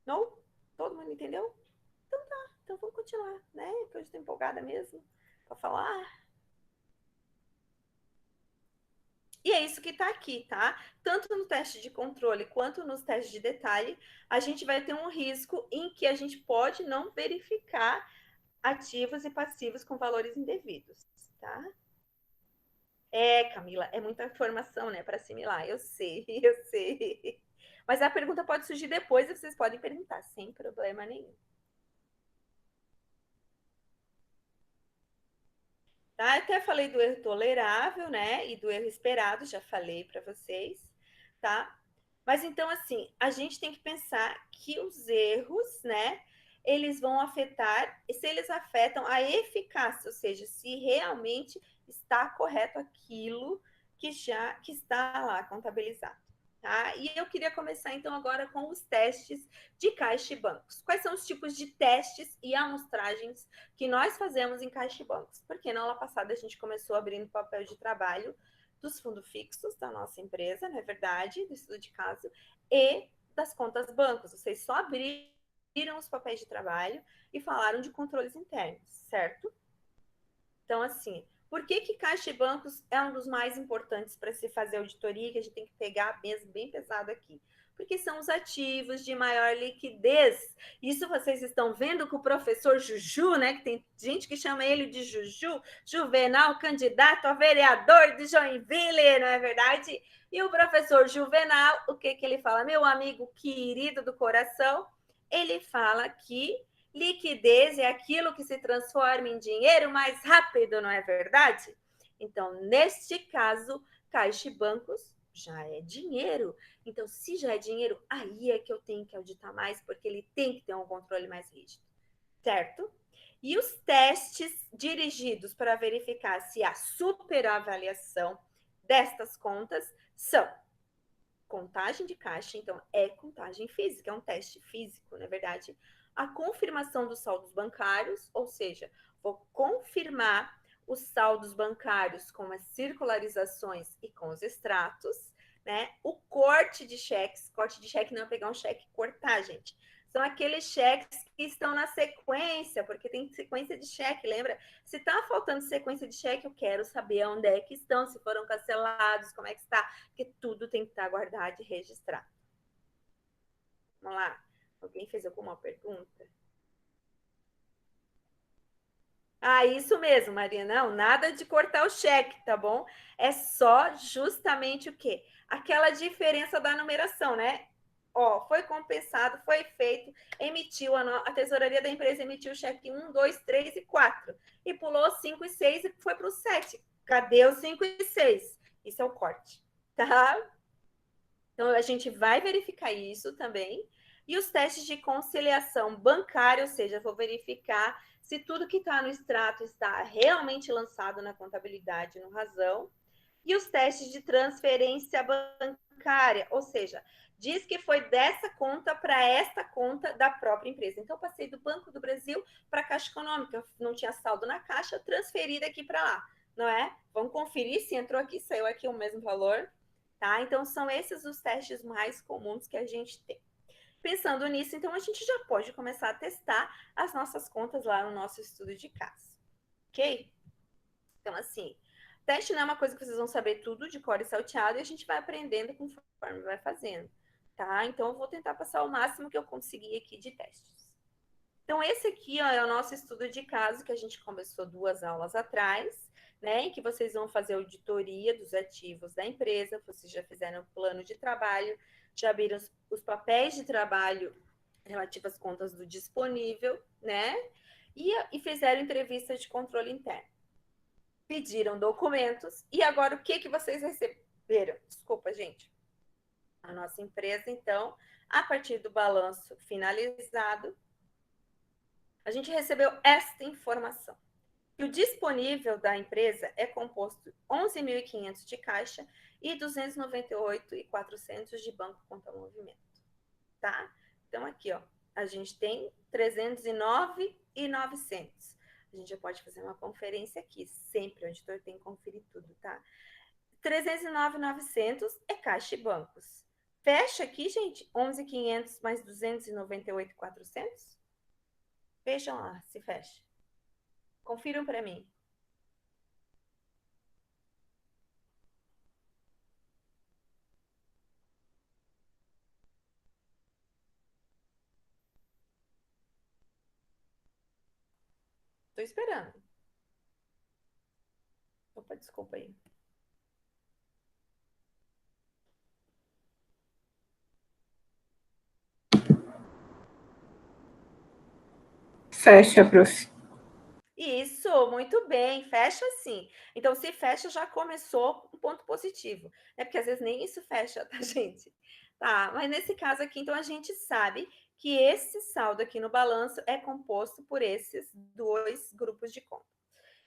Não? Todo mundo entendeu? Então vamos continuar, né? Que eu estou empolgada mesmo para falar. E é isso que está aqui, tá? Tanto no teste de controle quanto nos testes de detalhe, a gente vai ter um risco em que a gente pode não verificar ativos e passivos com valores indevidos, tá? É, Camila, é muita informação, né, para assimilar. Eu sei, eu sei. Mas a pergunta pode surgir depois e vocês podem perguntar, sem problema nenhum. Tá? Até falei do erro tolerável, né? E do erro esperado, já falei para vocês, tá? Mas então, assim, a gente tem que pensar que os erros, né? Eles vão afetar, se eles afetam a eficácia, ou seja, se realmente está correto aquilo que está lá contabilizado. Tá? E eu queria começar então agora com os testes de caixa e bancos. Quais são os tipos de testes e amostragens que nós fazemos em caixa e bancos? Porque na aula passada a gente começou abrindo papel de trabalho dos fundos fixos da nossa empresa, não é verdade? Do estudo de caso, e das contas bancos. Vocês só abriram os papéis de trabalho e falaram de controles internos, certo? Então, assim, por que caixa e bancos é um dos mais importantes para se fazer auditoria, que a gente tem que pegar mesmo bem pesado aqui? Porque são os ativos de maior liquidez. Isso vocês estão vendo com o professor Juju, né? Que tem gente que chama ele de Juju, Juvenal, candidato a vereador de Joinville, não é verdade? E o professor Juvenal, o que ele fala? Meu amigo querido do coração, ele fala que liquidez é aquilo que se transforma em dinheiro mais rápido, não é verdade? Então, neste caso, caixa e bancos já é dinheiro. Então, se já é dinheiro, aí é que eu tenho que auditar mais, porque ele tem que ter um controle mais rígido, certo? E os testes dirigidos para verificar se há superavaliação destas contas são contagem de caixa, então é contagem física, é um teste físico, na verdade. A confirmação dos saldos bancários, ou seja, vou confirmar os saldos bancários com as circularizações e com os extratos, né? O corte de cheque não é pegar um cheque e cortar, gente. São aqueles cheques que estão na sequência, porque tem sequência de cheque, lembra? Se está faltando sequência de cheque, eu quero saber onde é que estão, se foram cancelados, como é que está, porque tudo tem que estar guardado e registrado. Vamos lá. Alguém fez alguma pergunta? Ah, isso mesmo, Maria. Não, nada de cortar o cheque, tá bom? É só justamente o quê? Aquela diferença da numeração, né? Ó, foi compensado, foi feito, emitiu, a tesouraria da empresa emitiu o cheque 1, 2, 3 e 4. E pulou 5 e 6 e foi para o 7. Cadê os 5 e 6? Isso é o corte, tá? Então, a gente vai verificar isso também. E os testes de conciliação bancária, ou seja, vou verificar se tudo que está no extrato está realmente lançado na contabilidade, no razão. E os testes de transferência bancária, ou seja, diz que foi dessa conta para esta conta da própria empresa. Então, eu passei do Banco do Brasil para a Caixa Econômica, não tinha saldo na caixa, transferi daqui para lá, não é? Vamos conferir se entrou aqui, saiu aqui o mesmo valor, tá? Então, são esses os testes mais comuns que a gente tem. Pensando nisso, então, a gente já pode começar a testar as nossas contas lá no nosso estudo de caso, ok? Então, assim, teste não é uma coisa que vocês vão saber tudo de cor e salteado e a gente vai aprendendo conforme vai fazendo, tá? Então, eu vou tentar passar o máximo que eu conseguir aqui de testes. Então, esse aqui ó, é o nosso estudo de caso que a gente começou 2 aulas atrás, né? Em que vocês vão fazer auditoria dos ativos da empresa, vocês já fizeram o plano de trabalho, já abriram os papéis de trabalho relativos às contas do disponível, né? E fizeram entrevista de controle interno. Pediram documentos e agora o que, que vocês receberam? Desculpa, gente. A nossa empresa, então, a partir do balanço finalizado, a gente recebeu esta informação. Que o disponível da empresa é composto de 11.500 de caixa e 298.400 de banco conta movimento, tá? Então aqui, ó, a gente tem 309.900. A gente já pode fazer uma conferência aqui, sempre o auditor tem que conferir tudo, tá? 309.900 é caixa e bancos. Fecha aqui, gente, 11.500 mais 298.400. Vejam lá se fecha. Confiram para mim. Estou esperando. Opa, desculpa aí. Fecha, prof. Isso, muito bem, fecha sim. Então, se fecha, já começou um ponto positivo, né? Porque às vezes nem isso fecha, tá, gente? Tá, mas nesse caso aqui, então a gente sabe que esse saldo aqui no balanço é composto por esses dois grupos de contas.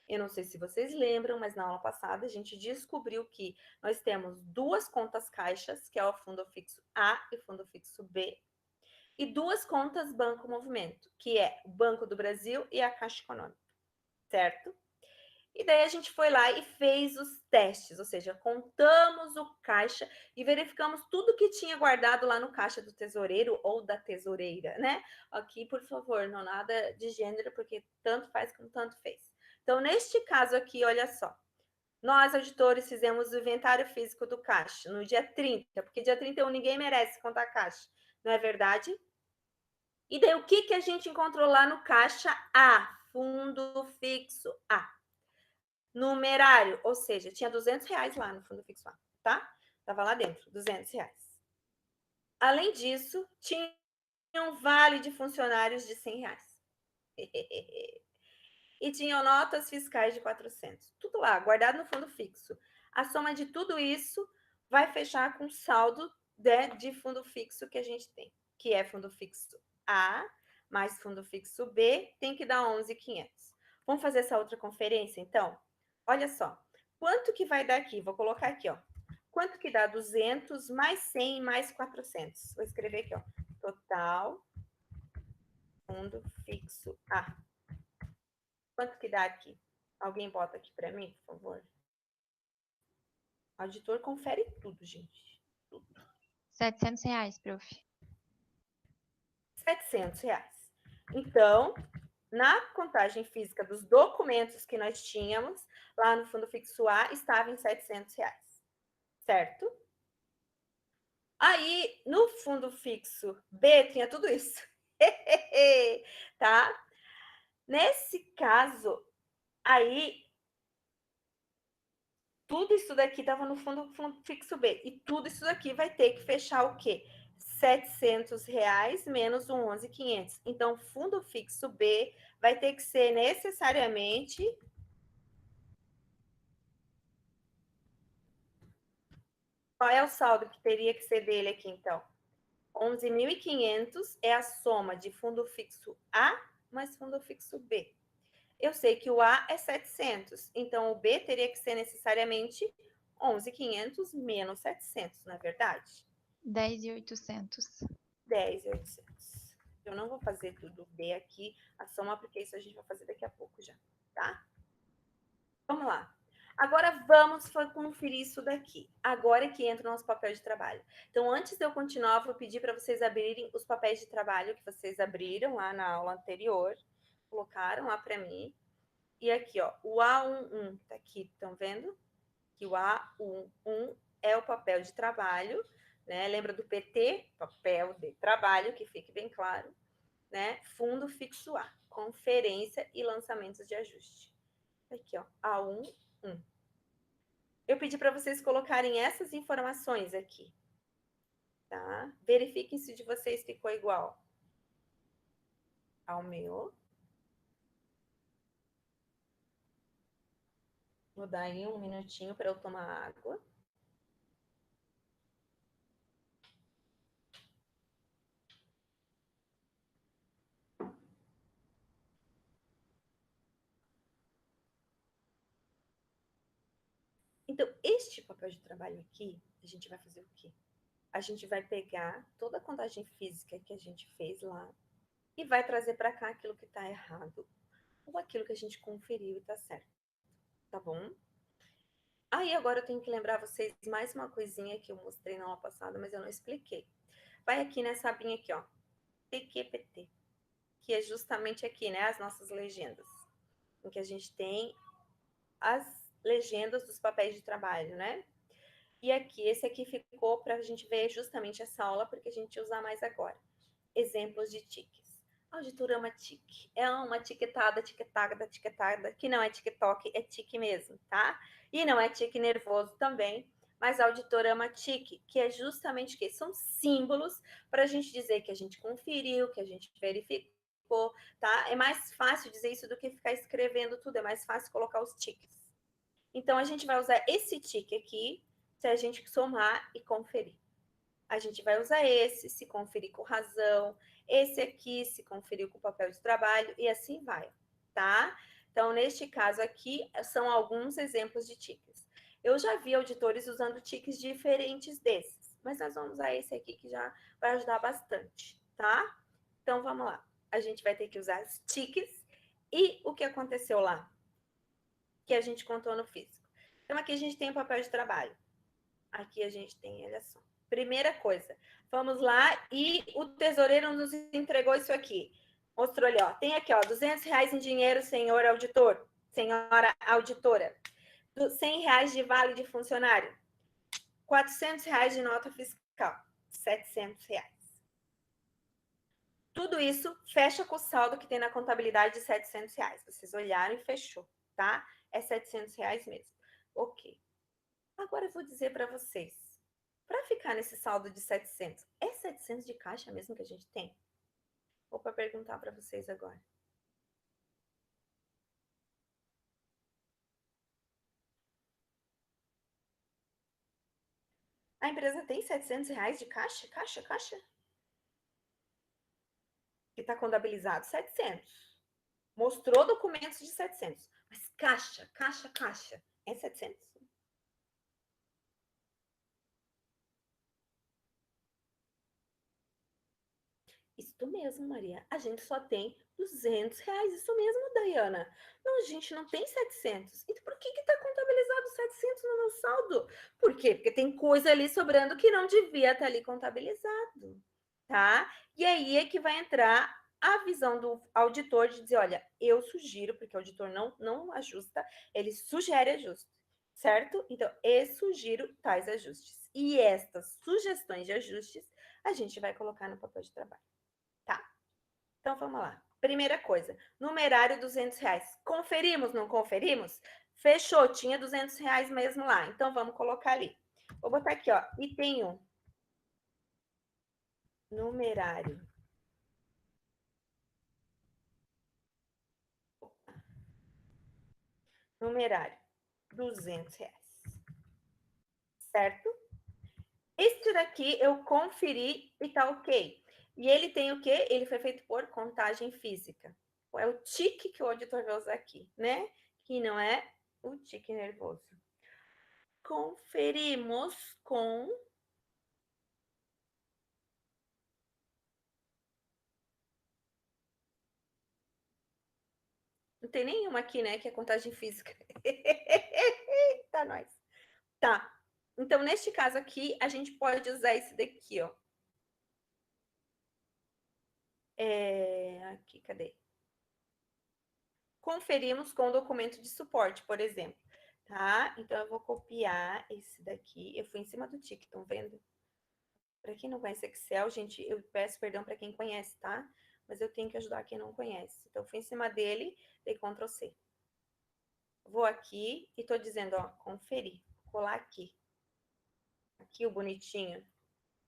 Eu não sei se vocês lembram, mas na aula passada a gente descobriu que nós temos duas contas caixas, que é o fundo fixo A e o fundo fixo B, e duas contas Banco Movimento, que é o Banco do Brasil e a Caixa Econômica, certo? E daí a gente foi lá e fez os testes, ou seja, contamos o caixa e verificamos tudo que tinha guardado lá no caixa do tesoureiro ou da tesoureira, né? Aqui, por favor, não nada de gênero, porque tanto faz como tanto fez. Então, neste caso aqui, olha só. Nós, auditores, fizemos o inventário físico do caixa no dia 30, porque dia 31 ninguém merece contar caixa, não é verdade? E daí, o que, que a gente encontrou lá no caixa A? Fundo fixo A. Numerário, ou seja, tinha R$ 200 lá no fundo fixo A, tá? Tava lá dentro, R$ 200. Além disso, tinha um vale de funcionários de R$ 100. E tinham notas fiscais de 400. Tudo lá, guardado no fundo fixo. A soma de tudo isso vai fechar com o saldo de fundo fixo que a gente tem, que é fundo fixo A mais fundo fixo B, tem que dar 11.500. Vamos fazer essa outra conferência, então? Olha só, quanto que vai dar aqui? Vou colocar aqui, ó. Quanto que dá 200 mais 100 mais 400? Vou escrever aqui, ó. Total fundo fixo A. Quanto que dá aqui? Alguém bota aqui para mim, por favor? O auditor confere tudo, gente. R$ 700, prof. R$ 700. Então, na contagem física dos documentos que nós tínhamos, lá no fundo fixo A, estava em R$ 700. Certo? Aí, no fundo fixo B, tinha tudo isso. Tá? Nesse caso, aí, tudo isso daqui estava no fundo fixo B. E tudo isso daqui vai ter que fechar o quê? R$ 700 menos um 11.500. Então, fundo fixo B vai ter que ser necessariamente... Qual é o saldo que teria que ser dele aqui, então? 11.500 é a soma de fundo fixo A mais fundo fixo B. Eu sei que o A é 700, então o B teria que ser necessariamente 11.500 menos 700, não é verdade? 10.800. 10.800. Eu não vou fazer tudo B aqui, a soma, porque isso a gente vai fazer daqui a pouco já, tá? Vamos lá. Agora vamos conferir isso daqui. Agora é que entra o nosso papel de trabalho. Então, antes de eu continuar, eu vou pedir para vocês abrirem os papéis de trabalho que vocês abriram lá na aula anterior. Colocaram lá para mim. E aqui, ó, o A11 tá aqui, estão vendo? Que o A11 é o papel de trabalho, né? Lembra do PT? Papel de trabalho, que fique bem claro, né? Fundo fixo A, conferência e lançamentos de ajuste. Aqui, ó, A11. Eu pedi para vocês colocarem essas informações aqui, tá? Verifiquem se o de vocês ficou igual ao meu. Vou dar aí um minutinho para eu tomar água. Então, este papel de trabalho aqui, a gente vai fazer o quê? A gente vai pegar toda a contagem física que a gente fez lá e vai trazer para cá aquilo que está errado ou aquilo que a gente conferiu e está certo, tá bom? Aí agora eu tenho que lembrar vocês mais uma coisinha que eu mostrei na aula passada, mas eu não expliquei. Vai aqui nessa abinha aqui, ó, PQPT, que é justamente aqui, né, as nossas legendas, em que a gente tem as legendas dos papéis de trabalho, né? E aqui, esse aqui ficou para a gente ver justamente essa aula, porque a gente usa mais agora. Exemplos de tiques. Auditorama tique. É uma tiquetada, que não é TikTok, é tique mesmo, tá? E não é tique nervoso também, mas auditorama tique, que é justamente o quê? São símbolos para a gente dizer que a gente conferiu, que a gente verificou, tá? É mais fácil dizer isso do que ficar escrevendo tudo, é mais fácil colocar os tiques. Então, a gente vai usar esse tique aqui, se a gente somar e conferir. A gente vai usar esse, se conferir com razão, esse aqui, se conferir com papel de trabalho, e assim vai, tá? Então, neste caso aqui, são alguns exemplos de tiques. Eu já vi auditores usando tiques diferentes desses, mas nós vamos usar esse aqui que já vai ajudar bastante, tá? Então, vamos lá. A gente vai ter que usar os tiques e o que aconteceu lá, que a gente contou no físico. Então, aqui a gente tem o papel de trabalho. Aqui a gente tem, olha só. Primeira coisa, vamos lá e o tesoureiro nos entregou isso aqui. Mostrou ali, ó. Tem aqui, ó, R$ 200 em dinheiro, senhor auditor, senhora auditora. R$ 100 de vale de funcionário. R$ 400 de nota fiscal. R$ 700. Tudo isso fecha com o saldo que tem na contabilidade de R$ 700. Vocês olharam e fechou, tá? É R$ 700 mesmo. Ok. Agora eu vou dizer para vocês, para ficar nesse saldo de 700, é 700 de caixa mesmo que a gente tem? Vou para perguntar para vocês agora. A empresa tem R$ 700 de caixa? Caixa? Que está contabilizado 700. Mostrou documentos de 700. Mas caixa. É 700. Isso mesmo, Maria. A gente só tem R$ 200. Isso mesmo, Dayana. Não, a gente não tem 700. Então, por que está contabilizado faltando 700 no meu saldo. Por quê? Porque tem coisa ali sobrando que não devia estar ali contabilizado, tá? E aí é que vai entrar a visão do auditor de dizer, olha, eu sugiro, porque o auditor não ajusta, ele sugere ajuste, certo? Então, eu sugiro tais ajustes. E estas sugestões de ajustes, a gente vai colocar no papel de trabalho, tá? Então, vamos lá. Primeira coisa, numerário R$200. Conferimos, não conferimos? Fechou, tinha R$200 mesmo lá. Então, vamos colocar ali. Vou botar aqui, ó, item 1. Numerário. Numerário, R$200. Certo? Este daqui eu conferi e tá ok. E ele tem o quê? Ele foi feito por contagem física. É o tique que o auditor vai usar aqui, né? Que não é o tique nervoso. Conferimos com... Não tem nenhuma aqui, né? Que é contagem física. Tá, nós. Tá. Então, neste caso aqui, a gente pode usar esse daqui, ó. Aqui, cadê? Conferimos com o documento de suporte, por exemplo. Tá? Então, eu vou copiar esse daqui. Eu fui em cima do tique, estão vendo? Para quem não conhece Excel, gente, eu peço perdão para quem conhece, tá? Mas eu tenho que ajudar quem não conhece. Então, eu fui em cima dele, dei Ctrl C. Vou aqui e tô dizendo, ó, conferir. Vou colar aqui. Aqui o bonitinho.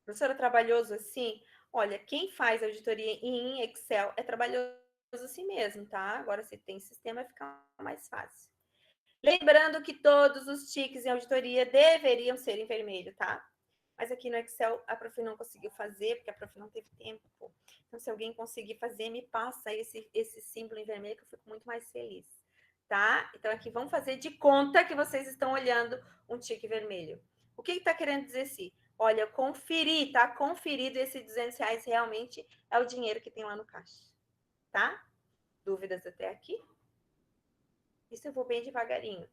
Professora, trabalhoso assim? Olha, quem faz auditoria em Excel é trabalhoso assim mesmo, tá? Agora, se tem sistema, vai ficar mais fácil. Lembrando que todos os tiques em auditoria deveriam ser em vermelho, tá? Mas aqui no Excel a prof não conseguiu fazer, porque a prof não teve tempo. Então, se alguém conseguir fazer, me passa esse símbolo em vermelho, que eu fico muito mais feliz, tá? Então, aqui vamos fazer de conta que vocês estão olhando um tique vermelho. O que está querendo dizer assim? Olha, eu conferi, tá? Conferido esse R$200 realmente é o dinheiro que tem lá no caixa, tá? Dúvidas até aqui? Isso eu vou bem devagarinho.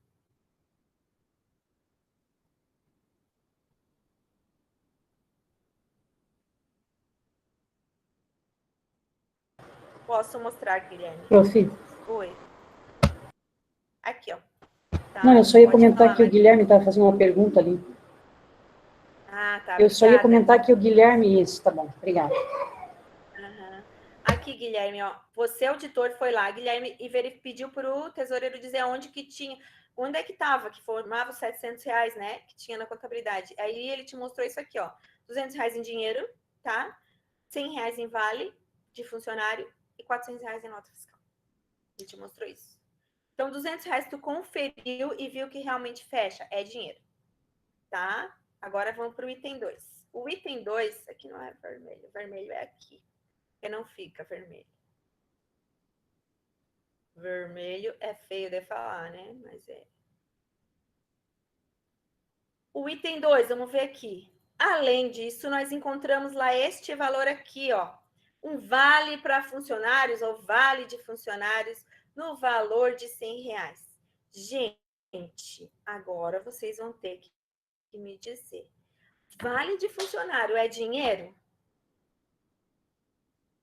Posso mostrar, Guilherme? Prof. Oi. Aqui, ó. Tá? Não, eu só ia Pode comentar falar, que o Guilherme estava fazendo uma pergunta ali. Ah, tá. Eu só ia Obrigada. comentar que o Guilherme... Isso, tá bom. Obrigada. Uhum. Aqui, Guilherme, ó. Você, auditor, foi lá, Guilherme, e pediu para o tesoureiro dizer onde que tinha... Onde é que estava, que formava os R$700, né? Que tinha na contabilidade. Aí ele te mostrou isso aqui, ó. R$200 em dinheiro, tá? R$100 em vale de funcionário e R$400 em nota fiscal. Ele te mostrou isso. Então, R$200 tu conferiu e viu que realmente fecha. É dinheiro, tá? Agora vamos para o item 2. O item 2, aqui não é vermelho. Vermelho é aqui. Porque não fica vermelho. Vermelho é feio de falar, né? Mas é. O item 2, vamos ver aqui. Além disso, nós encontramos lá este valor aqui, ó. Um vale para funcionários ou vale de funcionários no valor de R$100. Gente, agora vocês vão ter que me dizer. Vale de funcionário é dinheiro?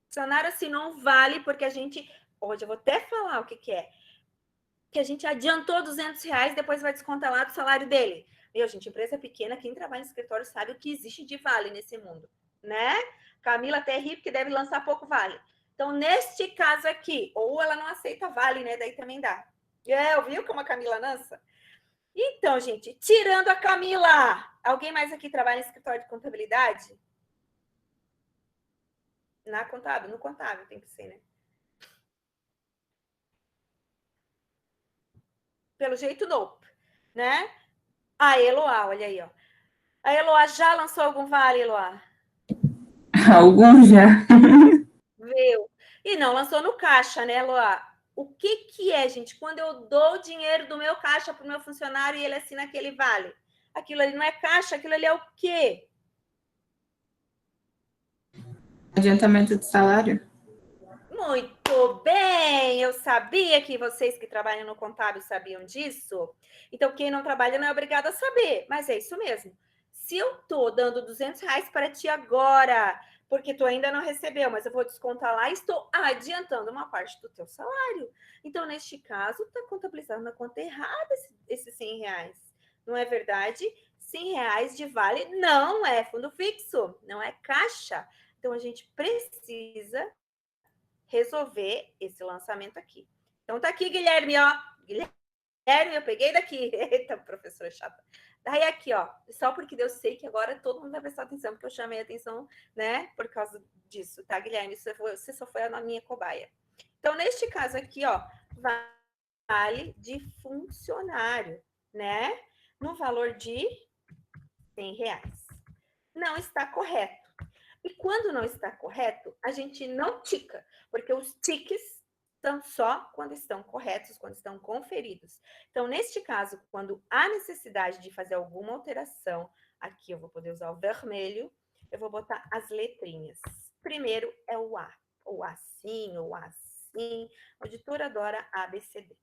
Funcionário assim não vale porque a gente... Hoje eu vou até falar o que é. Que a gente adiantou R$200, depois vai descontar lá do salário dele. Meu, gente, empresa pequena, quem trabalha no escritório sabe o que existe de vale nesse mundo, né? Camila até ri porque deve lançar pouco vale. Então, neste caso aqui, ou ela não aceita vale, né? Daí também dá. Viu como a Camila lança? Então, gente, tirando a Camila, alguém mais aqui trabalha em escritório de contabilidade? Na contábil, no contábil tem que ser, né? Pelo jeito, não, né? A Eloá, olha aí, ó. A Eloá já lançou algum vale, Eloá? Alguns já. Viu? E não lançou no caixa, né, Eloá? O que é, gente? Quando eu dou o dinheiro do meu caixa para o meu funcionário e ele assina aquele vale? Aquilo ali não é caixa, aquilo ali é o quê? Adiantamento de salário? Muito bem! Eu sabia que vocês que trabalham no contábil sabiam disso. Então, quem não trabalha não é obrigado a saber, mas é isso mesmo. Se eu tô dando R$ 200 para ti agora, porque tu ainda não recebeu, mas eu vou descontar lá, estou adiantando uma parte do teu salário. Então, neste caso, está contabilizando na conta errada esses R$ 100. Não é verdade? R$ 100 de vale não é fundo fixo, não é caixa. Então, a gente precisa resolver esse lançamento aqui. Então, tá aqui, Guilherme, ó. Guilherme, eu peguei daqui. Eita, professora chata. Daí aqui, ó, só porque eu sei que agora todo mundo vai prestar atenção, porque eu chamei a atenção, né, por causa disso, tá, Guilherme? Você só foi a minha cobaia. Então, neste caso aqui, ó, vale de funcionário, né? No valor de R$ 100. Não está correto. E quando não está correto, a gente não tica, porque os tiques são só quando estão corretos, quando estão conferidos. Então, neste caso, quando há necessidade de fazer alguma alteração, aqui eu vou poder usar o vermelho, eu vou botar as letrinhas. Primeiro é o A, ou assim, ou assim. O auditor adora A, B, C, D.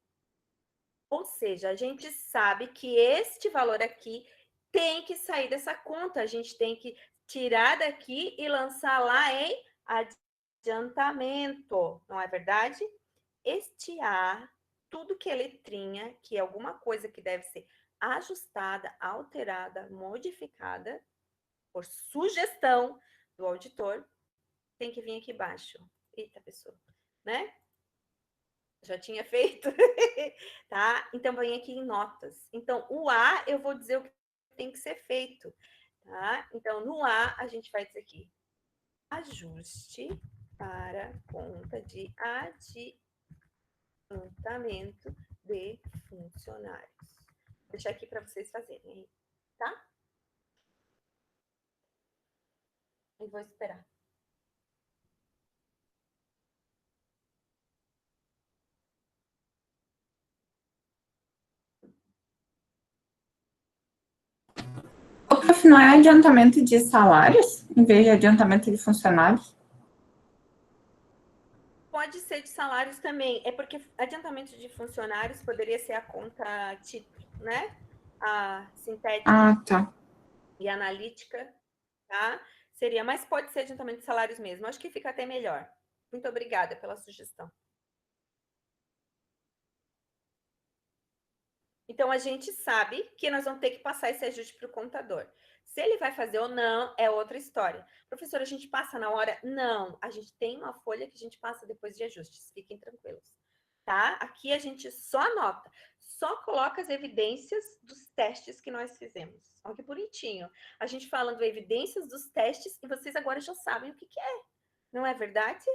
Ou seja, a gente sabe que este valor aqui tem que sair dessa conta, a gente tem que tirar daqui e lançar lá em adiantamento, não é verdade? Este A, tudo que é letrinha, que é alguma coisa que deve ser ajustada, alterada, modificada, por sugestão do auditor, tem que vir aqui embaixo. Eita, pessoa, né? Já tinha feito, tá? Então, vem aqui em notas. Então, o A, eu vou dizer o que tem que ser feito, tá? Então, no A, a gente vai dizer aqui, ajuste para conta de adiantamento de funcionários. Vou deixar aqui para vocês fazerem, tá? E vou esperar. O PF não é adiantamento de salários, em vez de adiantamento de funcionários? Pode ser de salários também. É porque adiantamento de funcionários poderia ser a conta título, né? A sintética. Ah, tá. E analítica, tá? Seria, mas pode ser adiantamento de salários mesmo. Acho que fica até melhor. Muito obrigada pela sugestão. Então, a gente sabe que nós vamos ter que passar esse ajuste para o contador. Se ele vai fazer ou não, é outra história. Professora, a gente passa na hora? Não. A gente tem uma folha que a gente passa depois de ajustes. Fiquem tranquilos. Tá? Aqui a gente só anota. Só coloca as evidências dos testes que nós fizemos. Olha que bonitinho. A gente falando evidências dos testes e vocês agora já sabem o que é. Não é verdade?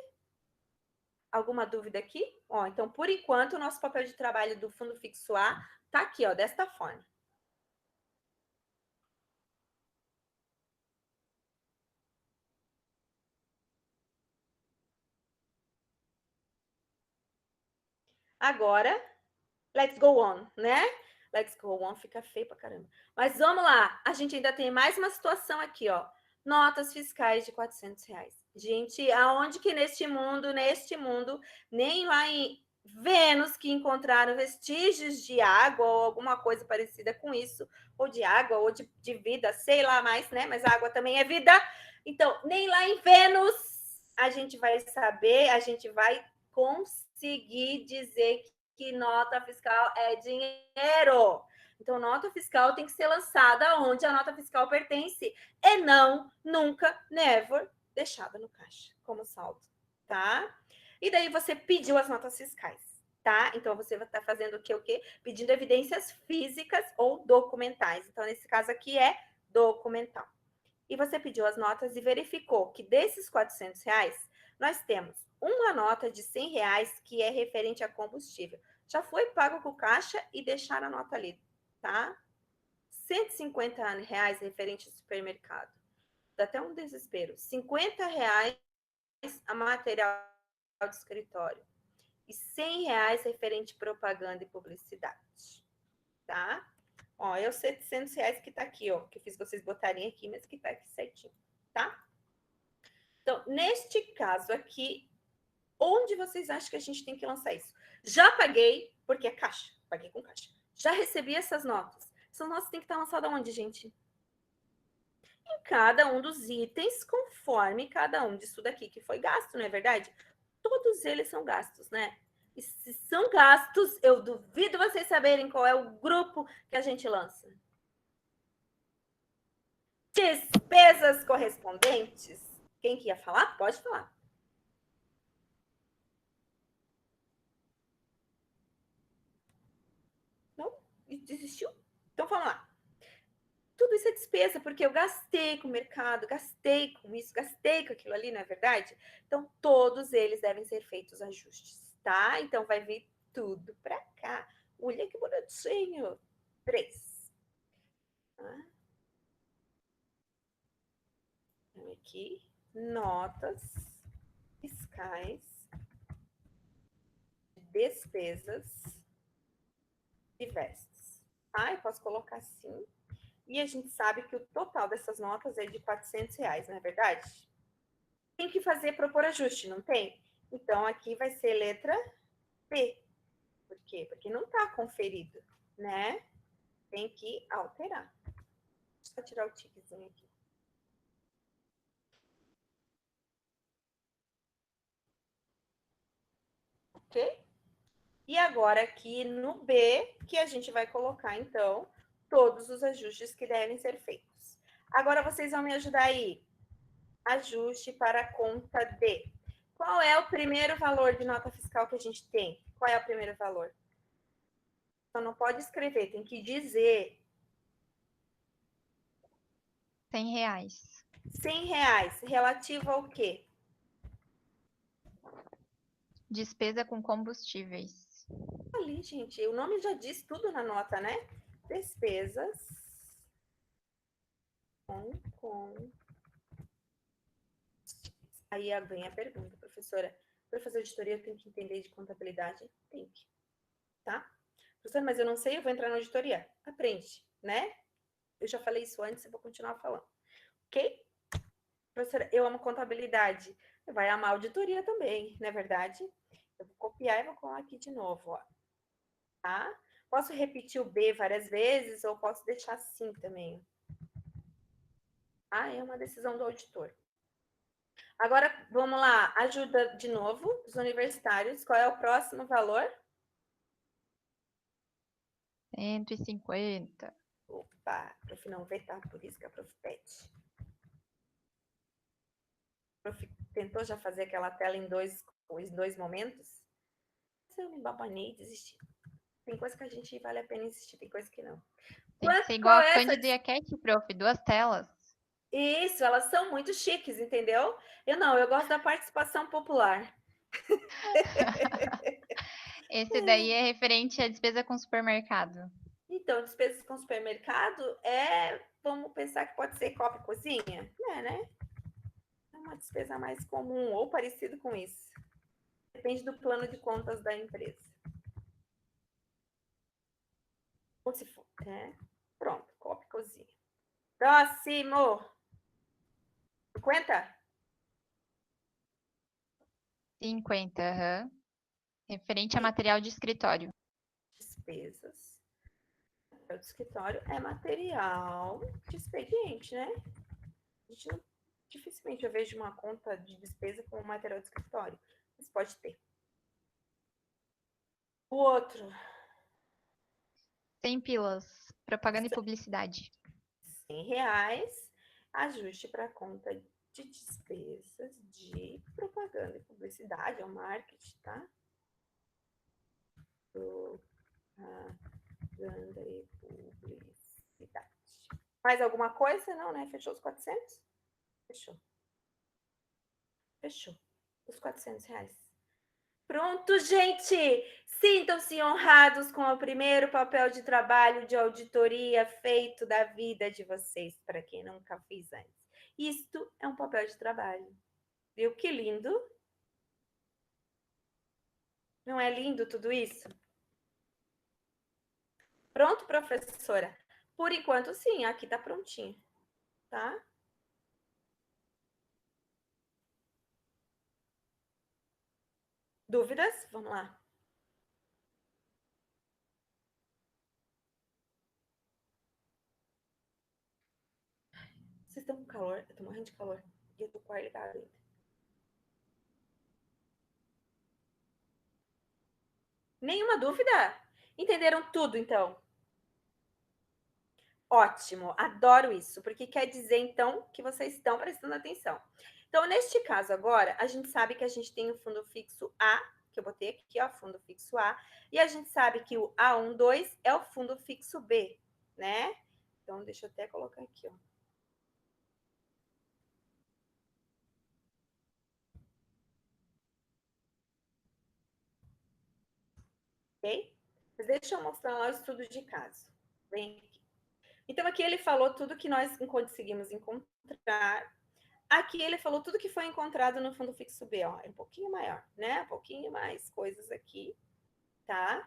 Alguma dúvida aqui? Ó, então, por enquanto, o nosso papel de trabalho do Fundo Fixo A tá aqui, ó, desta forma. Agora, let's go on, né? Let's go on fica feio pra caramba. Mas vamos lá, a gente ainda tem mais uma situação aqui, ó. Notas fiscais de R$ 400. Gente, aonde que neste mundo, nem lá em Vênus que encontraram vestígios de água ou alguma coisa parecida com isso, ou de água, ou de vida, sei lá mais, né? Mas água também é vida. Então, nem lá em Vênus a gente vai saber, a gente vai conseguir dizer que nota fiscal é dinheiro. Então, nota fiscal tem que ser lançada onde a nota fiscal pertence e não, nunca, never, deixada no caixa como saldo, tá? E daí você pediu as notas fiscais, tá? Então, você vai estar fazendo o quê? Pedindo evidências físicas ou documentais. Então, nesse caso aqui é documental. E você pediu as notas e verificou que desses R$ 400, nós temos uma nota de R$ 100 que é referente a combustível. Já foi pago com caixa e deixaram a nota ali, tá? R$ 150 referente ao supermercado. Dá até um desespero. R$ 50 a material de escritório. E R$ 100 referente propaganda e publicidade. Tá? Ó, é os R$ 700 que tá aqui, ó. Que eu fiz vocês botarem aqui, mas que tá aqui certinho, tá? Então, neste caso aqui, Onde vocês acham que a gente tem que lançar isso? Já paguei, porque é caixa. Paguei com caixa. Já recebi essas notas. Essas notas têm que estar lançadas onde, gente? Em cada um dos itens, conforme cada um disso daqui que foi gasto, não é verdade? Todos eles são gastos, né? E se são gastos, eu duvido vocês saberem qual é o grupo que a gente lança. Despesas correspondentes. Quem que ia falar? Pode falar. Não? Desistiu? Então vamos lá. Tudo isso é despesa, porque eu gastei com o mercado, gastei com isso, gastei com aquilo ali, não é verdade? Então, todos eles devem ser feitos ajustes, tá? Então, vai vir tudo para cá. Olha que bonitinho. 3. Tá? Então, aqui, notas fiscais de despesas diversas. Tá? Eu posso colocar assim. E a gente sabe que o total dessas notas é de R$400, não é verdade? Tem que fazer propor ajuste, não tem? Então, aqui vai ser letra P. Por quê? Porque não está conferido, né? Tem que alterar. Deixa eu tirar o tiquezinho aqui. Ok? E agora aqui no B, que a gente vai colocar, então, todos os ajustes que devem ser feitos. Agora vocês vão me ajudar aí. Ajuste para a conta D. Qual é o primeiro valor de nota fiscal que a gente tem? Qual é o primeiro valor? Só não pode escrever, tem que dizer. R$100. R$100. Relativo ao quê? Despesa com combustíveis. Ali, gente, o nome já diz tudo na nota, né? Despesas com... Aí vem a pergunta, professora. Para fazer auditoria, eu tenho que entender de contabilidade? Tem que, tá? Professora, mas eu não sei, eu vou entrar na auditoria. Aprende, né? Eu já falei isso antes, eu vou continuar falando. Ok? Professora, eu amo contabilidade. Vai amar auditoria também, não é verdade? Eu vou copiar e vou colar aqui de novo, ó. Tá? Posso repetir o B várias vezes ou posso deixar assim também? Ah, é uma decisão do auditor. Agora, vamos lá. Ajuda de novo os universitários. Qual é o próximo valor? 150. Opa, prof não vê, tá? Por isso que a prof pede. Prof tentou já fazer aquela tela em dois momentos? Eu me babanei e desisti. Tem coisa que a gente vale a pena insistir, tem coisa que não. Tem que ser igual Qual a é essa? Cândido e a Cat, prof. 2 telas. Isso, elas são muito chiques, entendeu? Eu gosto da participação popular. Esse daí é referente à despesa com supermercado. Então, despesas com supermercado vamos pensar que pode ser copa e cozinha? né? É uma despesa mais comum ou parecido com isso. Depende do plano de contas da empresa. Ou se for, pronto, copa e cozinha. Próximo. 50? 50, aham. Referente a material de escritório. Despesas. O de escritório é material de expediente, né? Dificilmente eu vejo uma conta de despesa com material de escritório, mas pode ter. O outro. 100 pilas. Propaganda e publicidade. R$100. Ajuste para conta de despesas de propaganda e publicidade, é o marketing, tá? Propaganda e publicidade. Mais alguma coisa? Não, né? Fechou os 400? Fechou. Fechou. Os R$400. Pronto, gente! Sintam-se honrados com o primeiro papel de trabalho de auditoria feito da vida de vocês, para quem nunca fez antes. Isto é um papel de trabalho. Viu que lindo? Não é lindo tudo isso? Pronto, professora? Por enquanto, sim, aqui tá prontinho, tá? Dúvidas? Vamos lá. Vocês estão com calor? Eu tô morrendo de calor. E eu tô com o ar ligado ainda. Nenhuma dúvida? Entenderam tudo, então? Ótimo, adoro isso, porque quer dizer, então, que vocês estão prestando atenção. Então, neste caso agora, a gente sabe que a gente tem o fundo fixo A, que eu botei aqui, ó, fundo fixo A, e a gente sabe que o A12 é o fundo fixo B, né? Então, deixa eu até colocar aqui, ó. Ok? Mas deixa eu mostrar lá o estudo de caso. Vem aqui. Então, aqui ele falou tudo que nós conseguimos encontrar. Aqui ele falou tudo que foi encontrado no fundo fixo B, ó. É um pouquinho maior, né? Um pouquinho mais coisas aqui, tá?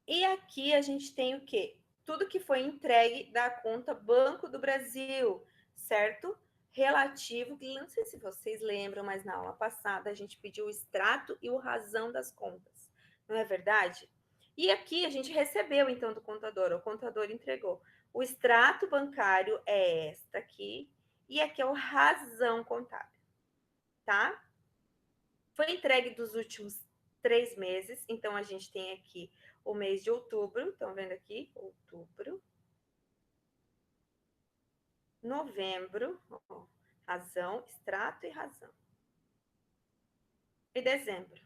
E aqui a gente tem o quê? Tudo que foi entregue da conta Banco do Brasil, certo? Relativo, não sei se vocês lembram, mas na aula passada a gente pediu o extrato e o razão das contas, não é verdade? E aqui a gente recebeu, então, do contador, o contador entregou. O extrato bancário é esta aqui, e aqui é o razão contábil, tá? Foi entregue dos últimos 3 meses, então a gente tem aqui o mês de outubro, estão vendo aqui? Outubro, novembro, ó, razão, extrato e razão. E dezembro,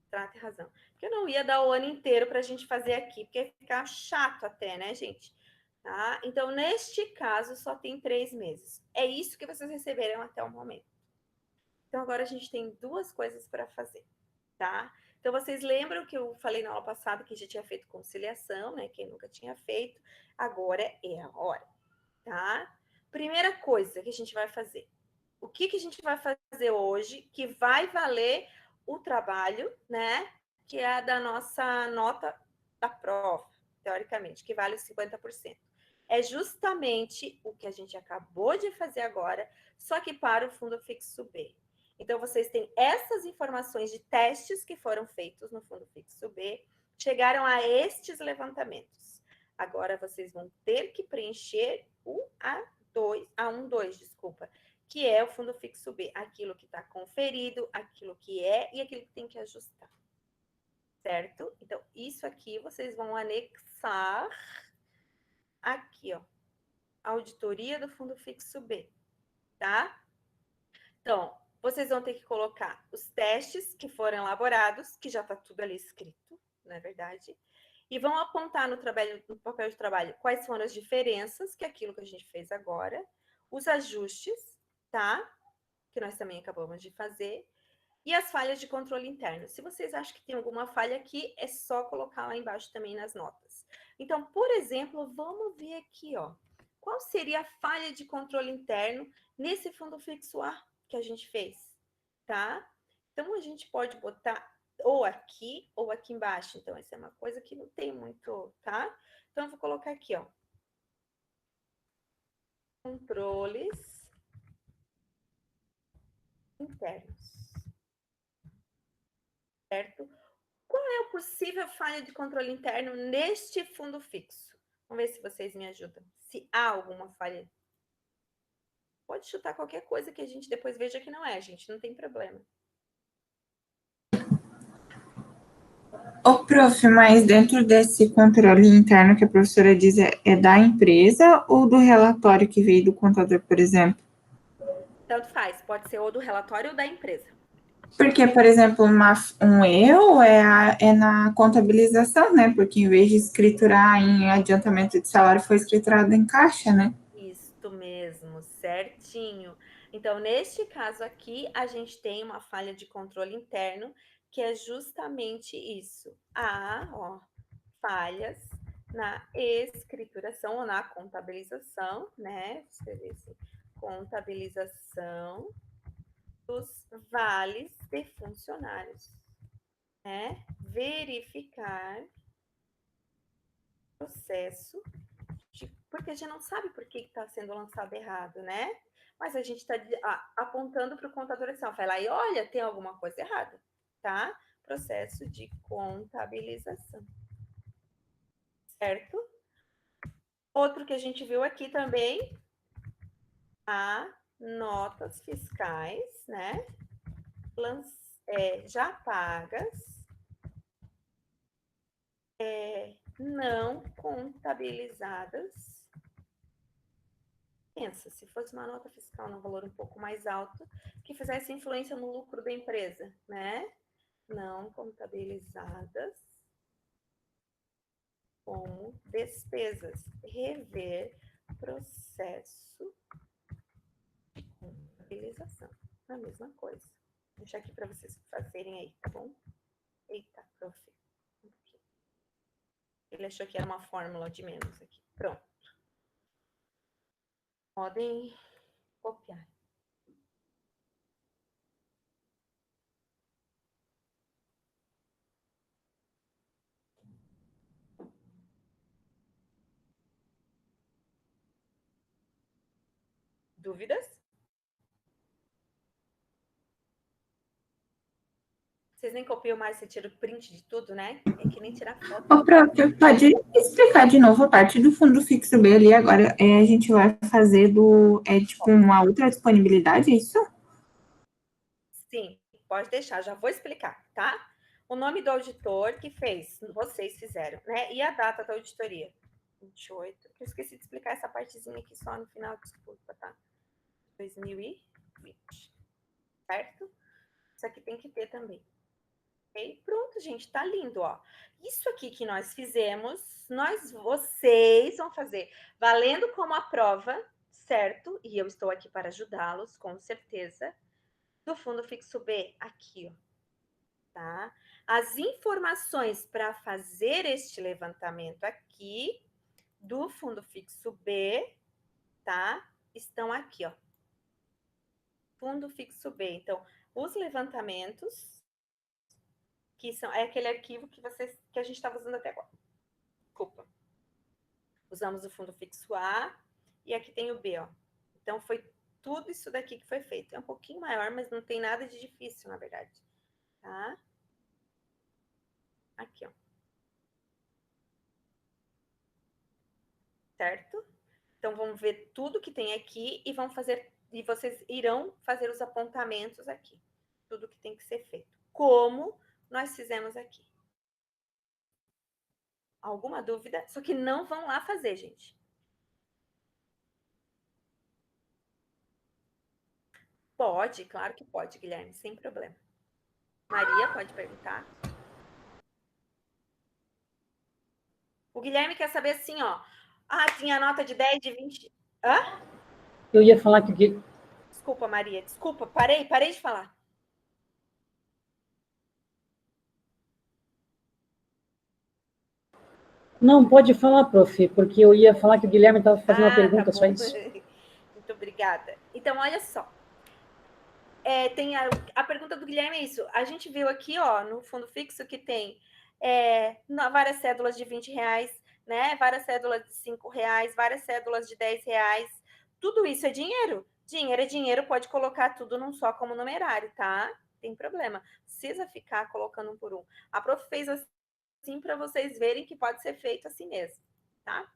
extrato e razão. Porque eu não ia dar o ano inteiro para a gente fazer aqui, porque ia ficar chato até, né, gente? Tá? Então, neste caso, só tem 3 meses. É isso que vocês receberam até o momento. Então, agora a gente tem 2 coisas para fazer, tá? Então, vocês lembram que eu falei na aula passada que já tinha feito conciliação, né? Quem nunca tinha feito, agora é a hora, tá? Primeira coisa que a gente vai fazer. O que a gente vai fazer hoje que vai valer o trabalho, né? Que é a da nossa nota da prova, teoricamente, que vale os 50%. É justamente o que a gente acabou de fazer agora, só que para o fundo fixo B. Então, vocês têm essas informações de testes que foram feitos no fundo fixo B, chegaram a estes levantamentos. Agora, vocês vão ter que preencher o A12, desculpa, que é o fundo fixo B, aquilo que está conferido, aquilo que é e aquilo que tem que ajustar. Certo? Então, isso aqui vocês vão anexar aqui, ó, auditoria do fundo fixo B, tá? Então, vocês vão ter que colocar os testes que foram elaborados, que já está tudo ali escrito, não é verdade? E vão apontar no papel de trabalho quais foram as diferenças, que é aquilo que a gente fez agora, os ajustes, tá? Que nós também acabamos de fazer, e as falhas de controle interno. Se vocês acham que tem alguma falha aqui, é só colocar lá embaixo também nas notas. Então, por exemplo, vamos ver aqui, ó. Qual seria a falha de controle interno nesse fundo fixo A que a gente fez, tá? Então, a gente pode botar ou aqui embaixo. Então, essa é uma coisa que não tem muito, tá? Então, eu vou colocar aqui, ó. Controles internos. Certo? Qual é a possível falha de controle interno neste fundo fixo? Vamos ver se vocês me ajudam. Se há alguma falha. Pode chutar qualquer coisa que a gente depois veja que não é, gente. Não tem problema. Ô, prof, mas dentro desse controle interno que a professora diz, é da empresa ou do relatório que veio do contador, por exemplo? Tanto faz. Pode ser ou do relatório ou da empresa. Porque, por exemplo, um erro é na contabilização, né? Porque em vez de escriturar em adiantamento de salário, foi escriturado em caixa, né? Isto mesmo, certinho. Então, neste caso aqui, a gente tem uma falha de controle interno, que é justamente isso. Ó, falhas na escrituração ou na contabilização, né? Vou escrever assim, contabilização dos vales de funcionários, né? Verificar processo, porque a gente não sabe por que está sendo lançado errado, né? mas a gente está apontando para o contador assim, ó, vai lá e olha, tem alguma coisa errada, tá? Processo de contabilização. Certo? Outro que a gente viu aqui também, notas fiscais, né? Já pagas, não contabilizadas. Pensa, se fosse uma nota fiscal num valor um pouco mais alto, que fizesse influência no lucro da empresa, né? Não contabilizadas como despesas. Rever processo de contabilização. A mesma coisa. Vou deixar aqui para vocês fazerem aí, tá bom? Eita, prof. Ele achou que era uma fórmula de menos aqui. Pronto. Podem copiar. Dúvidas? Vocês nem copiam mais, você tira o print de tudo, né? É que nem tirar foto. Ô, prof, pode explicar de novo a parte do fundo fixo B ali? Agora a gente vai fazer tipo uma outra disponibilidade, é isso? Sim, pode deixar, já vou explicar, tá? O nome do auditor que fez, vocês fizeram, né? E a data da auditoria. 28. Eu esqueci de explicar essa partezinha aqui só no final, desculpa, tá? 2020. Certo? Isso aqui tem que ter também. Ok? Pronto, gente, tá lindo, ó. Isso aqui que nós fizemos, vocês vão fazer valendo como a prova, certo? E eu estou aqui para ajudá-los, com certeza. Do fundo fixo B, aqui, ó. Tá? As informações para fazer este levantamento aqui do fundo fixo B, tá? Estão aqui, ó. Fundo fixo B. Então, os levantamentos que é aquele arquivo que a gente estava usando até agora. Desculpa. Usamos o fundo fixo A e aqui tem o B, ó. Então, foi tudo isso daqui que foi feito. É um pouquinho maior, mas não tem nada de difícil, na verdade. Tá? Aqui, ó. Certo? Então, vamos ver tudo que tem aqui e vocês irão fazer os apontamentos aqui. Tudo que tem que ser feito. Como nós fizemos aqui. Alguma dúvida? Só que não vão lá fazer, gente. Pode, claro que pode, Guilherme, sem problema. Maria, pode perguntar. O Guilherme quer saber assim, ó. Tinha nota de 10, de 20. Hã? Eu ia falar que... Desculpa, Maria, desculpa. Parei de falar. Não, pode falar, prof, porque eu ia falar que o Guilherme estava fazendo uma pergunta, tá só bom. isso. Muito obrigada. Então, olha só. Tem a pergunta do Guilherme é isso. A gente viu aqui, ó, no fundo fixo que tem várias cédulas de R$20, né? Várias cédulas de R$5, várias cédulas de R$10. Tudo isso é dinheiro? Dinheiro é dinheiro, pode colocar tudo num só como numerário, tá? Tem problema. Precisa ficar colocando um por um. A prof fez assim para vocês verem que pode ser feito assim mesmo, tá?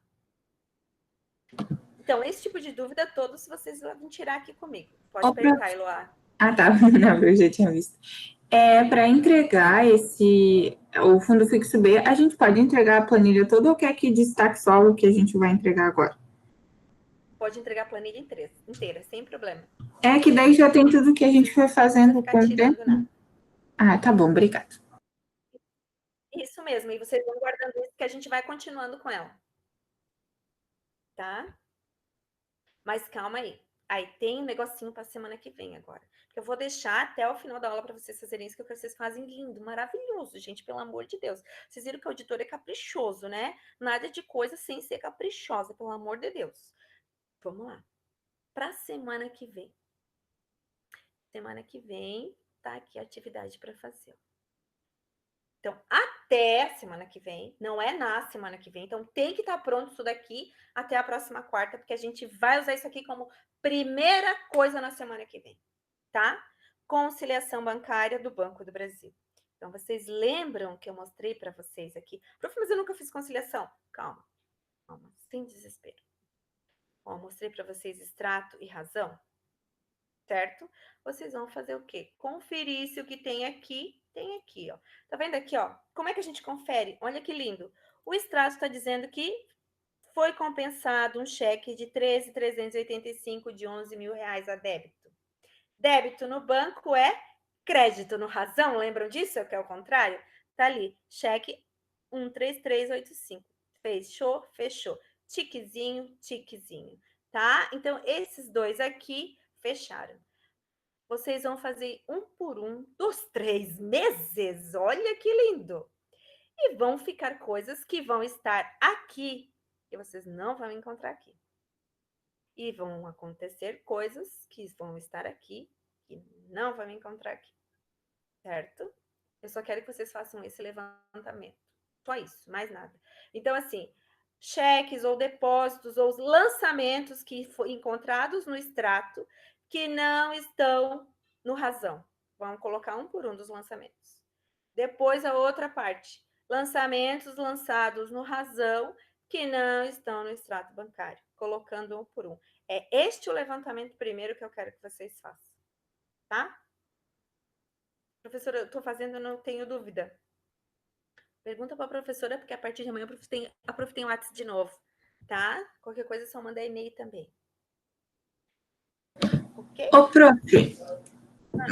Então, esse tipo de dúvida todos vocês vão tirar aqui comigo. Pode perguntar, Eloá. Tá. Não, eu já tinha visto. Para entregar o fundo fixo B, a gente pode entregar a planilha toda ou quer que destaque só o que a gente vai entregar agora? Pode entregar a planilha inteira, sem problema. Que daí já tem tudo que a gente foi fazendo com o tempo. Tá bom, obrigada. Isso mesmo, e vocês vão guardando isso que a gente vai continuando com ela. Tá? Mas calma aí. Aí tem um negocinho para a semana que vem agora. Que eu vou deixar até o final da aula para vocês fazerem isso, que vocês fazem lindo, maravilhoso, gente, pelo amor de Deus. Vocês viram que o auditor é caprichoso, né? Nada de coisa sem ser caprichosa, pelo amor de Deus. Vamos lá. Para a semana que vem. Semana que vem tá aqui a atividade para fazer. Então, até até a semana que vem, não é na semana que vem. Então, tem que estar pronto isso daqui até a próxima quarta, porque a gente vai usar isso aqui como primeira coisa na semana que vem, tá? Conciliação bancária do Banco do Brasil. Então, vocês lembram que eu mostrei para vocês aqui? Prof, mas eu nunca fiz conciliação. Calma, calma, sem desespero. Ó, mostrei para vocês extrato e razão, certo? Vocês vão fazer o quê? Conferir se o que tem aqui, ó. Tá vendo aqui, ó? Como é que a gente confere? Olha que lindo. O extrato está dizendo que foi compensado um cheque de 13.385 de 11 mil reais a débito. Débito no banco é crédito no razão, lembram disso? É que é o contrário? Tá ali, cheque 13385. Fechou, fechou. Tiquezinho, tiquezinho, tá? Então, esses dois aqui fecharam. Vocês vão fazer um por um dos 3 meses. Olha que lindo! E vão ficar coisas que vão estar aqui, que vocês não vão encontrar aqui. E vão acontecer coisas que vão estar aqui, que não vão encontrar aqui. Certo? Eu só quero que vocês façam esse levantamento. Só isso, mais nada. Então, assim, cheques ou depósitos ou lançamentos que foram encontrados no extrato que não estão no razão. Vamos colocar um por um dos lançamentos. Depois, a outra parte. Lançamentos lançados no razão que não estão no extrato bancário. Colocando um por um. É este o levantamento primeiro que eu quero que vocês façam. Tá? Professora, eu estou fazendo, não tenho dúvida. Pergunta para a professora, porque a partir de amanhã a prof tem o WhatsApp de novo, tá? Qualquer coisa é só mandar e-mail também. Ok? Ô, prof,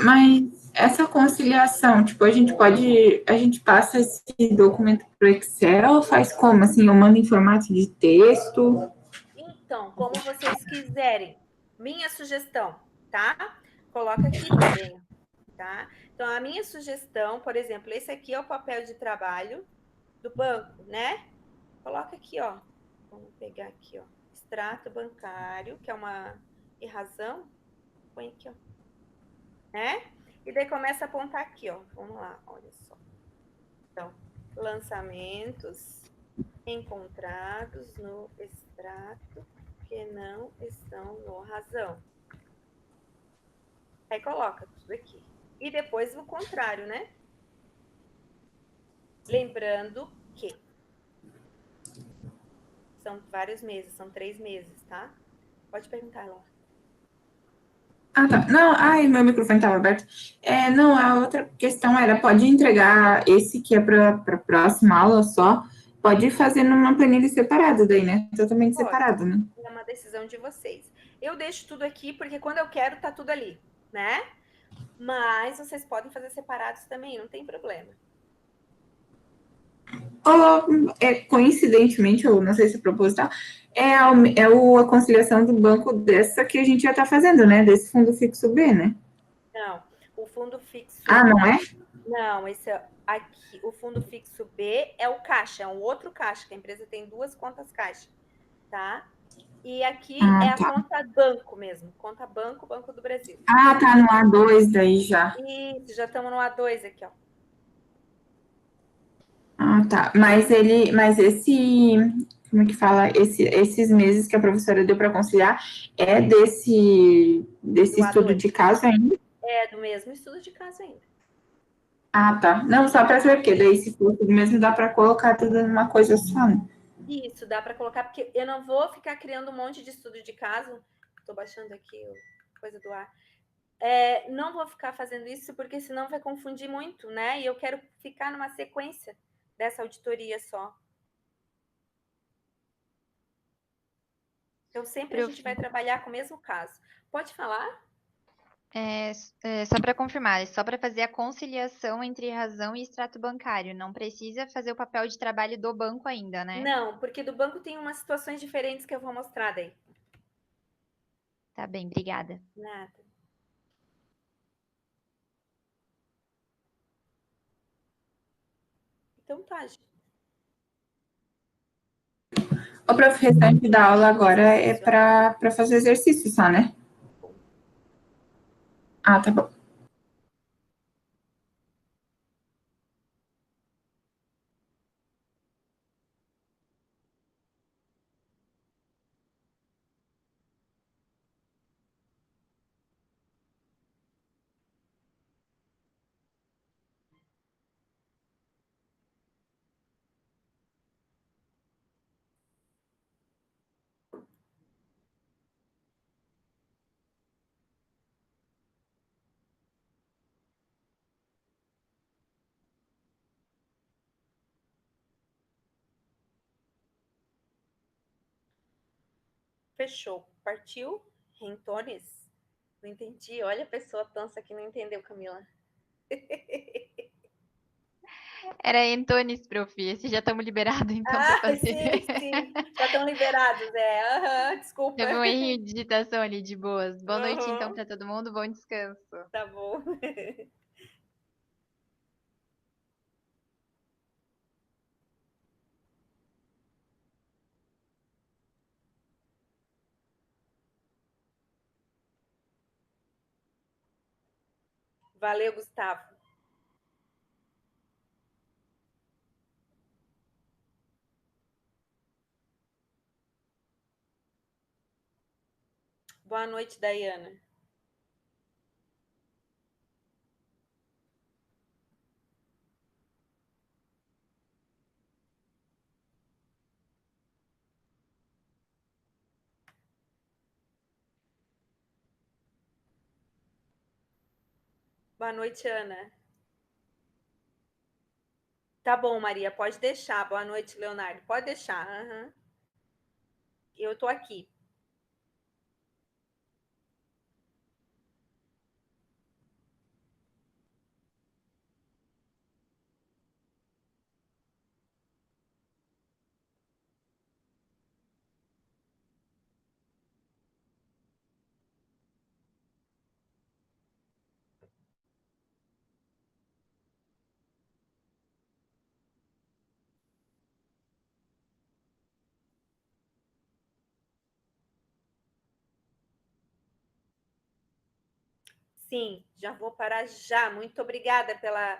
mas essa conciliação, tipo, a gente passa esse documento para o Excel, faz como, assim, eu mando em formato de texto? Então, como vocês quiserem. Minha sugestão, tá? Coloca aqui também, tá? Então, a minha sugestão, por exemplo, esse aqui é o papel de trabalho do banco, né? Coloca aqui, ó. Vamos pegar aqui, ó. Extrato bancário, que é uma razão. Põe aqui, ó. Né? E daí começa a apontar aqui, ó. Vamos lá, olha só. Então, lançamentos encontrados no extrato que não estão no razão. Aí coloca tudo aqui. E depois o contrário, né? Lembrando que são vários meses, são 3 meses, tá? Pode perguntar, Laura. Ah, tá. Não, ai, meu microfone estava aberto. Não, a outra questão era, pode entregar esse que é para a próxima aula só, pode fazer numa planilha separada daí, né? Totalmente Pode. separado, né? É uma decisão de vocês. Eu deixo tudo aqui, porque quando eu quero, tá tudo ali, né? Mas vocês podem fazer separados também, não tem problema. Ou, coincidentemente, ou não sei se é proposital, a conciliação do banco dessa que a gente já está fazendo, né? Desse fundo fixo B, né? Não, o fundo fixo... Ah, não é? Não, esse aqui, o fundo fixo B é o caixa, é um outro caixa, que a empresa tem 2 contas caixa, tá? E aqui é a conta banco mesmo, conta banco, Banco do Brasil. Ah, tá no A2 daí já. Isso, já estamos no A2 aqui, ó. Ah, tá. Mas esse, como é que fala? Esses meses que a professora deu para conciliar é desse estudo de caso ainda? É do mesmo estudo de caso ainda. Ah, tá. Não, só para saber, porque daí se for tudo mesmo dá para colocar tudo numa coisa só, né? Isso, dá para colocar, porque eu não vou ficar criando um monte de estudo de caso. Estou baixando aqui coisa do ar. Não vou ficar fazendo isso, porque senão vai confundir muito, né? E eu quero ficar numa sequência dessa auditoria só. Então, sempre a gente vai trabalhar com o mesmo caso. Pode falar? Só para confirmar, é só para fazer a conciliação entre razão e extrato bancário. Não precisa fazer o papel de trabalho do banco ainda, né? Não, porque do banco tem umas situações diferentes que eu vou mostrar daí. Tá bem, obrigada. Nada. Então tá, gente. O prof, restante da aula agora é para fazer exercício só, né? Ah, tá bom. Fechou. Partiu? Rentones? Não entendi. Olha a pessoa tansa que não entendeu, Camila. Era Entones, prof. Esse já estamos liberados, então, para fazer. Sim. Já estão liberados, desculpa. Teve um errinho de digitação ali, de boas. Boa noite, então, Uhum. para todo mundo. Bom descanso. Tá bom. Valeu, Gustavo. Boa noite, Daiana. Boa noite, Ana. Tá bom, Maria, pode deixar. Boa noite, Leonardo. Pode deixar. Uhum. Eu tô aqui. Sim, já vou parar já. Muito obrigada pela